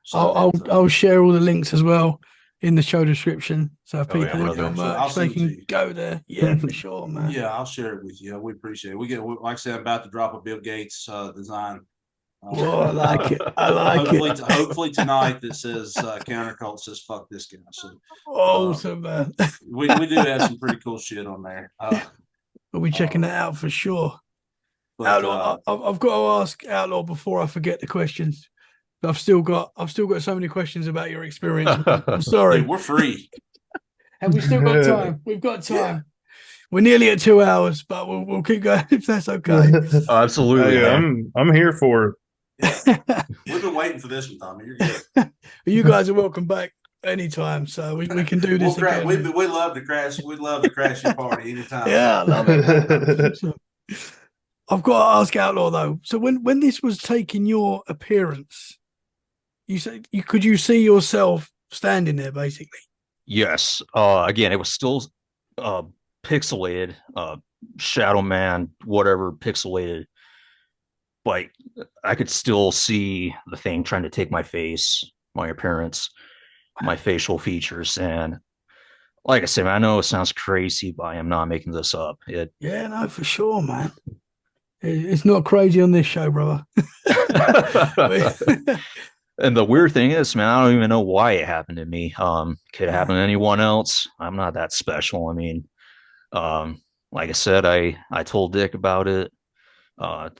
So I'll share all the links as well in the show description. So if people yeah, want your merch, they can go there. Yeah, for sure, man. Yeah, I'll share it with you. We appreciate it. Like I said, I'm about to drop a Bill Gates design. Oh, I like it. I like hopefully, it. Hopefully tonight that says CounterCult says fuck this guy. So awesome, man. we do have some pretty cool shit on there. We'll be checking that out for sure. But, Outlaw, I've got to ask Outlaw before I forget the questions. I've still got so many questions about your experience. I'm sorry. Dude, we're free. Have we still got time? We've got time. Yeah. We're nearly at 2 hours, but we'll keep going if that's okay. Oh, absolutely. Hey, I'm here for it. Yeah. We've been waiting for this one, Tommy. You're good. You guys are welcome back anytime, so we can do this again. We love to crash. We'd love to crash your party anytime. Yeah, I love it. I've got to ask Outlaw though. So when this was taking your appearance, you said could you see yourself standing there basically? Yes. Again, it was still pixelated, Shadow Man, whatever pixelated. But I could still see the thing trying to take my face, my appearance, my facial features. And like I said, I know it sounds crazy, but I am not making this up. Yeah, no, for sure, man. It's not crazy on this show, brother. And the weird thing is, man, I don't even know why it happened to me. Could it happen to anyone else? I'm not that special. I mean, like I said, I told Dick about it. I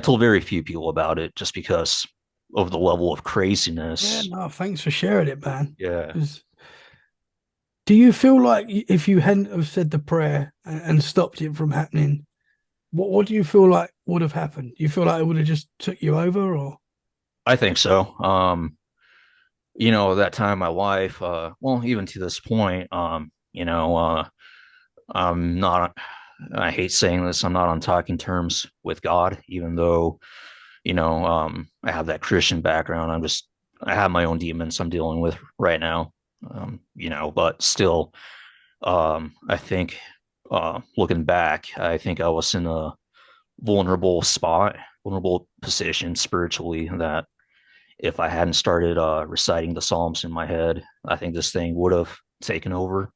told very few people about it just because of the level of craziness. Yeah, no, thanks for sharing it, man. Yeah. Do you feel like if you hadn't have said the prayer and stopped it from happening, what do you feel like would have happened? Do you feel like it would have just took you over, or? I think so. That time in my life, well, even to this point, I'm not, I hate saying this, I'm not on talking terms with God, even though, I have that Christian background. I have my own demons I'm dealing with right now, but still, I think, looking back, I think I was in a vulnerable position spiritually that if I hadn't started reciting the Psalms in my head, I think this thing would have taken over,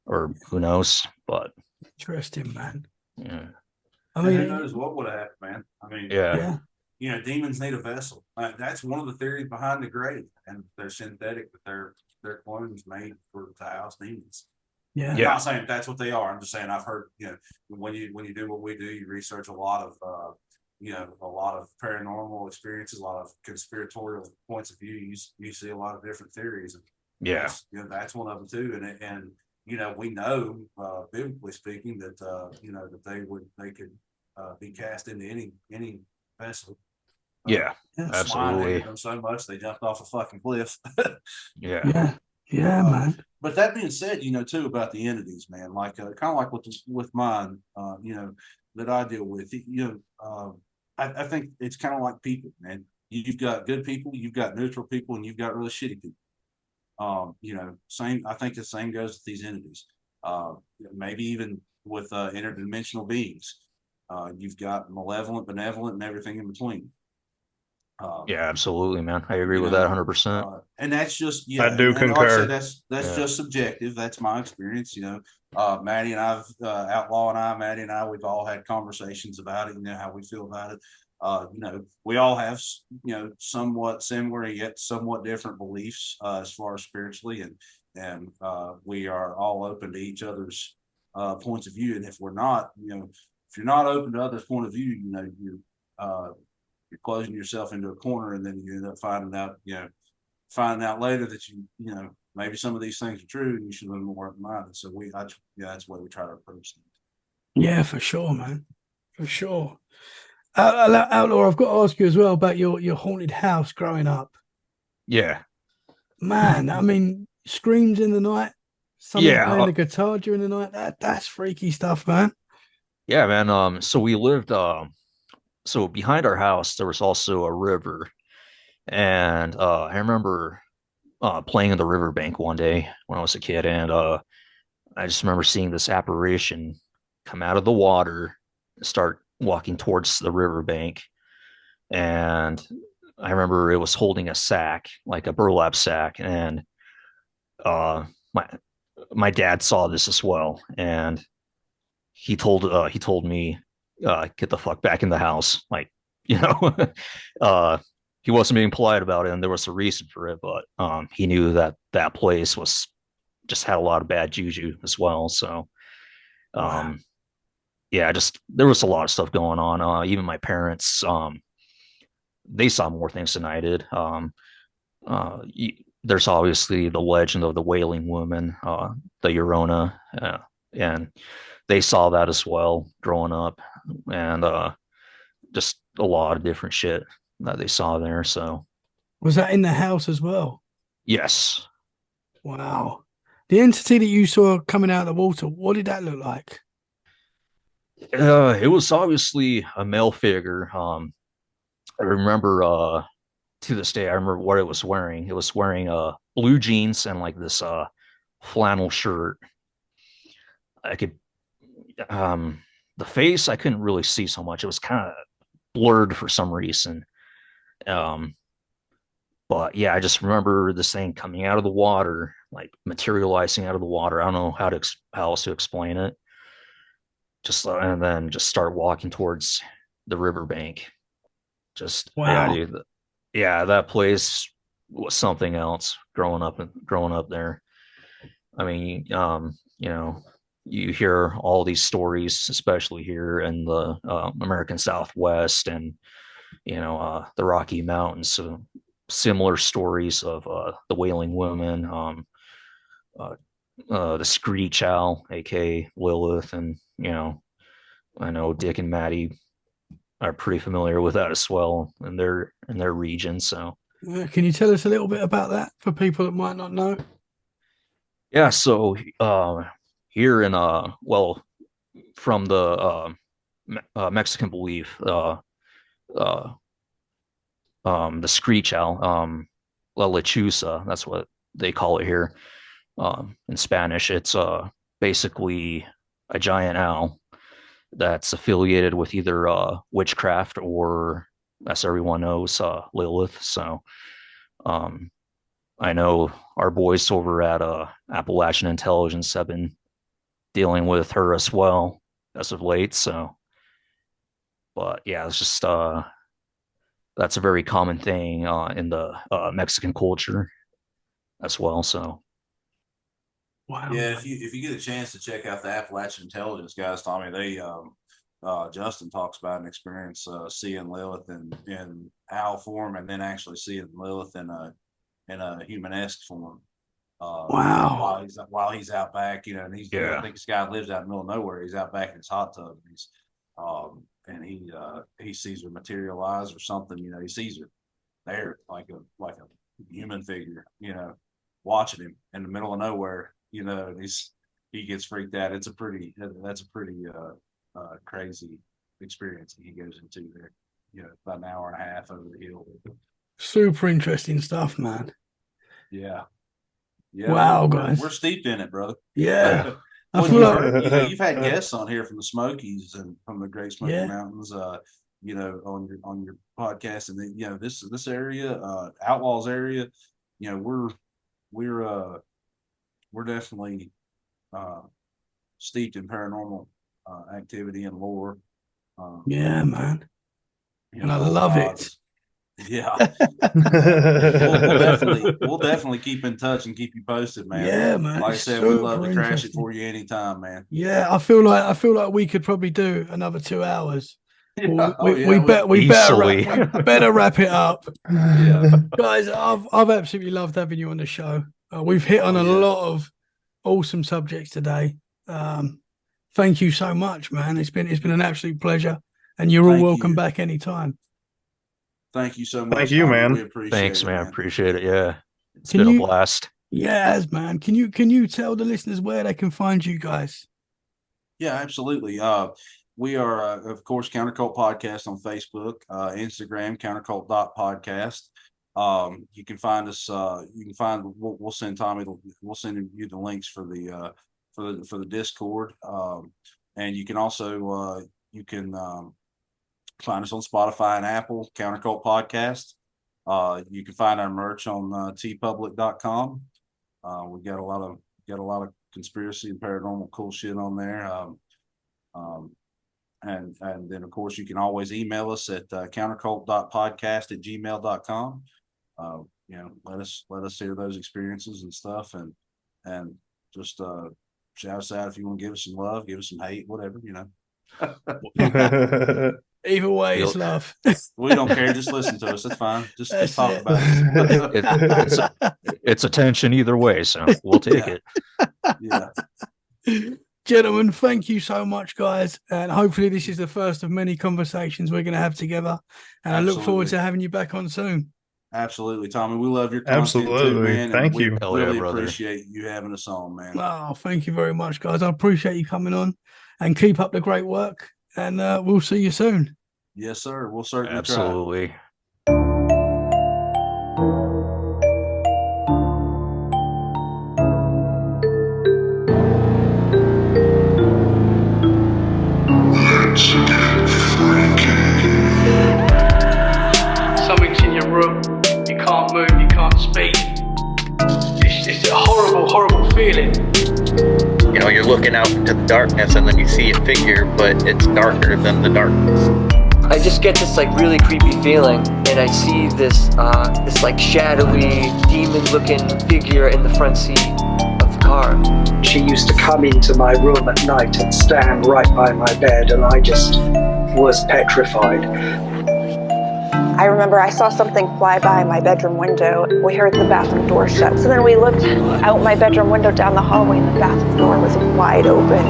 or who knows, but interesting, man. Yeah. I mean, who knows what would have happened, man? I mean, yeah. Demons need a vessel. That's one of the theories behind the grave, and they're synthetic, but they're clones made to house demons. Yeah. I'm not saying that's what they are. I'm just saying I've heard, when you do what we do, you research a lot of paranormal experiences, a lot of conspiratorial points of view. You see a lot of different theories. Yeah. That's one of them too. And we know, biblically speaking, that that they could be cast into any vessel. Yeah, absolutely. Them so much they jumped off a fucking cliff. Yeah. Yeah, man. But that being said, too, about the entities, man, like kind of like with mine, that I deal with, I think it's kind of like people, man. You've got good people, you've got neutral people, and you've got really shitty people. Same. I think the same goes with these entities. Maybe even with interdimensional beings, you've got malevolent, benevolent, and everything in between. Yeah, absolutely, man. I agree with that 100%. And that's just, I do concur. Like I said, that's just subjective. That's my experience. Matty and I've Outlaw and I, Matty and I, we've all had conversations about it. How we feel about it. We all have, somewhat similar yet somewhat different beliefs as far as spiritually, and we are all open to each other's points of view. And if we're not, if you're not open to others' point of view, you're closing yourself into a corner, and then you end up finding out later that maybe some of these things are true, and you should live more open-minded. So that's the way we try to approach things. Yeah, for sure, man, for sure. Outlaw, I've got to ask you as well about your haunted house growing up. Yeah, man. I mean, screams in the night. Someone playing the guitar during the night. That's freaky stuff, man. Yeah, man. So we lived so behind our house there was also a river. And I remember playing in the riverbank one day when I was a kid, and I just remember seeing this apparition come out of the water, start walking towards the riverbank, and I remember it was holding a sack, like a burlap sack, and uh, my my dad saw this as well, and he told me, get the fuck back in the house, like you know, uh, he wasn't being polite about it, and there was a reason for it, but he knew that that place was just had a lot of bad juju as well. So Wow. yeah, just there was a lot of stuff going on. Even my parents, they saw more things than I did. There's obviously the legend of the Wailing Woman, the Llorona, and they saw that as well growing up, and just a lot of different shit that they saw there. So Was that in the house as well? yes, Wow. The entity that you saw coming out of the water, what did that look like? it was obviously a male figure. I remember to this day, I remember what it was wearing. It was wearing blue jeans and like this flannel shirt. I could the face I couldn't really see so much. It was kind of blurred for some reason. Um, but yeah, I just remember this thing coming out of the water, like materializing out of the water. I don't know how else to explain it. Just and then just start walking towards the riverbank. Just yeah, Wow. dude. Yeah, that place was something else growing up there. I mean, you know, you hear all these stories, especially here in the American Southwest and the Rocky Mountains. So similar stories of the Wailing Woman, uh, the Screech Owl, aka Lilith, and I know Dick and Matty are pretty familiar with that as well in their region. So Can you tell us a little bit about that for people that might not know? yeah, so here in well, from the Mexican belief, uh, the screech owl, la lechuza, that's what they call it here. In Spanish, it's basically a giant owl that's affiliated with either witchcraft or, as everyone knows, Lilith. So um, I know our boys over at Appalachian Intelligence have been dealing with her as well as of late. So, but yeah, it's just that's a very common thing in the Mexican culture as well. So, Wow. Yeah, if you get a chance to check out the Appalachian Intelligence guys, Tommy, they Justin talks about an experience seeing Lilith in owl form, and then actually seeing Lilith in a humanesque form. Wow. While he's out back, and he's yeah, I think this guy lives out in the middle of nowhere. He's out back in his hot tub, and he sees her materialize or something. He sees her there like a human figure, watching him in the middle of nowhere. And he gets freaked out. That's a pretty crazy experience he goes into there. About an hour and a half over the hill. Super interesting stuff, man. Yeah. Wow, we're, guys. We're steeped in it, brother. Yeah. I Well, feel like you've had guests on here from the Smokies and from the Great Smoky Yeah. Mountains, on your podcast, and then, this area, Outlaws area, we're definitely steeped in paranormal activity and lore. yeah, man. And I love it. Yeah. we'll definitely keep in touch and keep you posted, man. Yeah, man. Like I It's said, we'd love super to crash it interesting. for you anytime, man. Yeah, I feel like we could probably do another 2 hours. Yeah. We Easily. better wrap it up. Yeah. Guys, I've absolutely loved having you on the show. We've hit on a lot of awesome subjects today. Thank you so much, man. It's been an absolute pleasure, and you're all welcome back anytime. Thank you so much. Thank you, Tommy. man. We appreciate thanks, it, man. Appreciate it. Yeah, it's been a blast. Yes, man. Can you tell the listeners where they can find you guys? Yeah, absolutely. We are, of course, CounterCult Podcast on Facebook, Instagram, CounterCult.podcast. You can find us. You can find. We'll send Tommy. We'll send you the links for the Discord. And you can also find us on Spotify and Apple, CounterCult Podcast. You can find our merch on tpublic.com. We got a lot of conspiracy and paranormal cool shit on there. And then of course you can always email us at countercult.podcast@gmail.com. Let us hear those experiences and stuff, and just shout us out if you want to give us some love, give us some hate, whatever, Either way, it's love. We don't care. Just listen to us. It's fine. Just talk about it. It's attention either way, so we'll take it. Yeah. Gentlemen, thank you so much, guys. And hopefully this is the first of many conversations we're going to have together. And I look forward to having you back on soon. Absolutely, Tommy. We love your content Absolutely. too, man. Thank you. We Hell yeah, really brother. appreciate you having us on, man. Oh, thank you very much, guys. I appreciate you coming on, and keep up the great work. And we'll see you soon. Yes, sir. We'll certainly try. Absolutely. Something's in your room. You can't move. You can't speak. It's a horrible, horrible feeling. You're looking out into the darkness and then you see a figure, but it's darker than the darkness. I just get this like really creepy feeling, and I see this like shadowy, demon-looking figure in the front seat of the car. She used to come into my room at night and stand right by my bed, and I just was petrified. I remember I saw something fly by my bedroom window. We heard the bathroom door shut. So then we looked out my bedroom window down the hallway, and the bathroom door was wide open.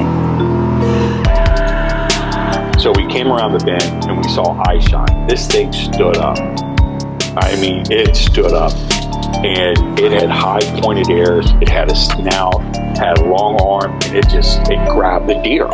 So we came around the bend and we saw eye shine. This thing stood up. I mean, it stood up, and it had high pointed ears. It had a snout, had a long arm, and it grabbed the deer.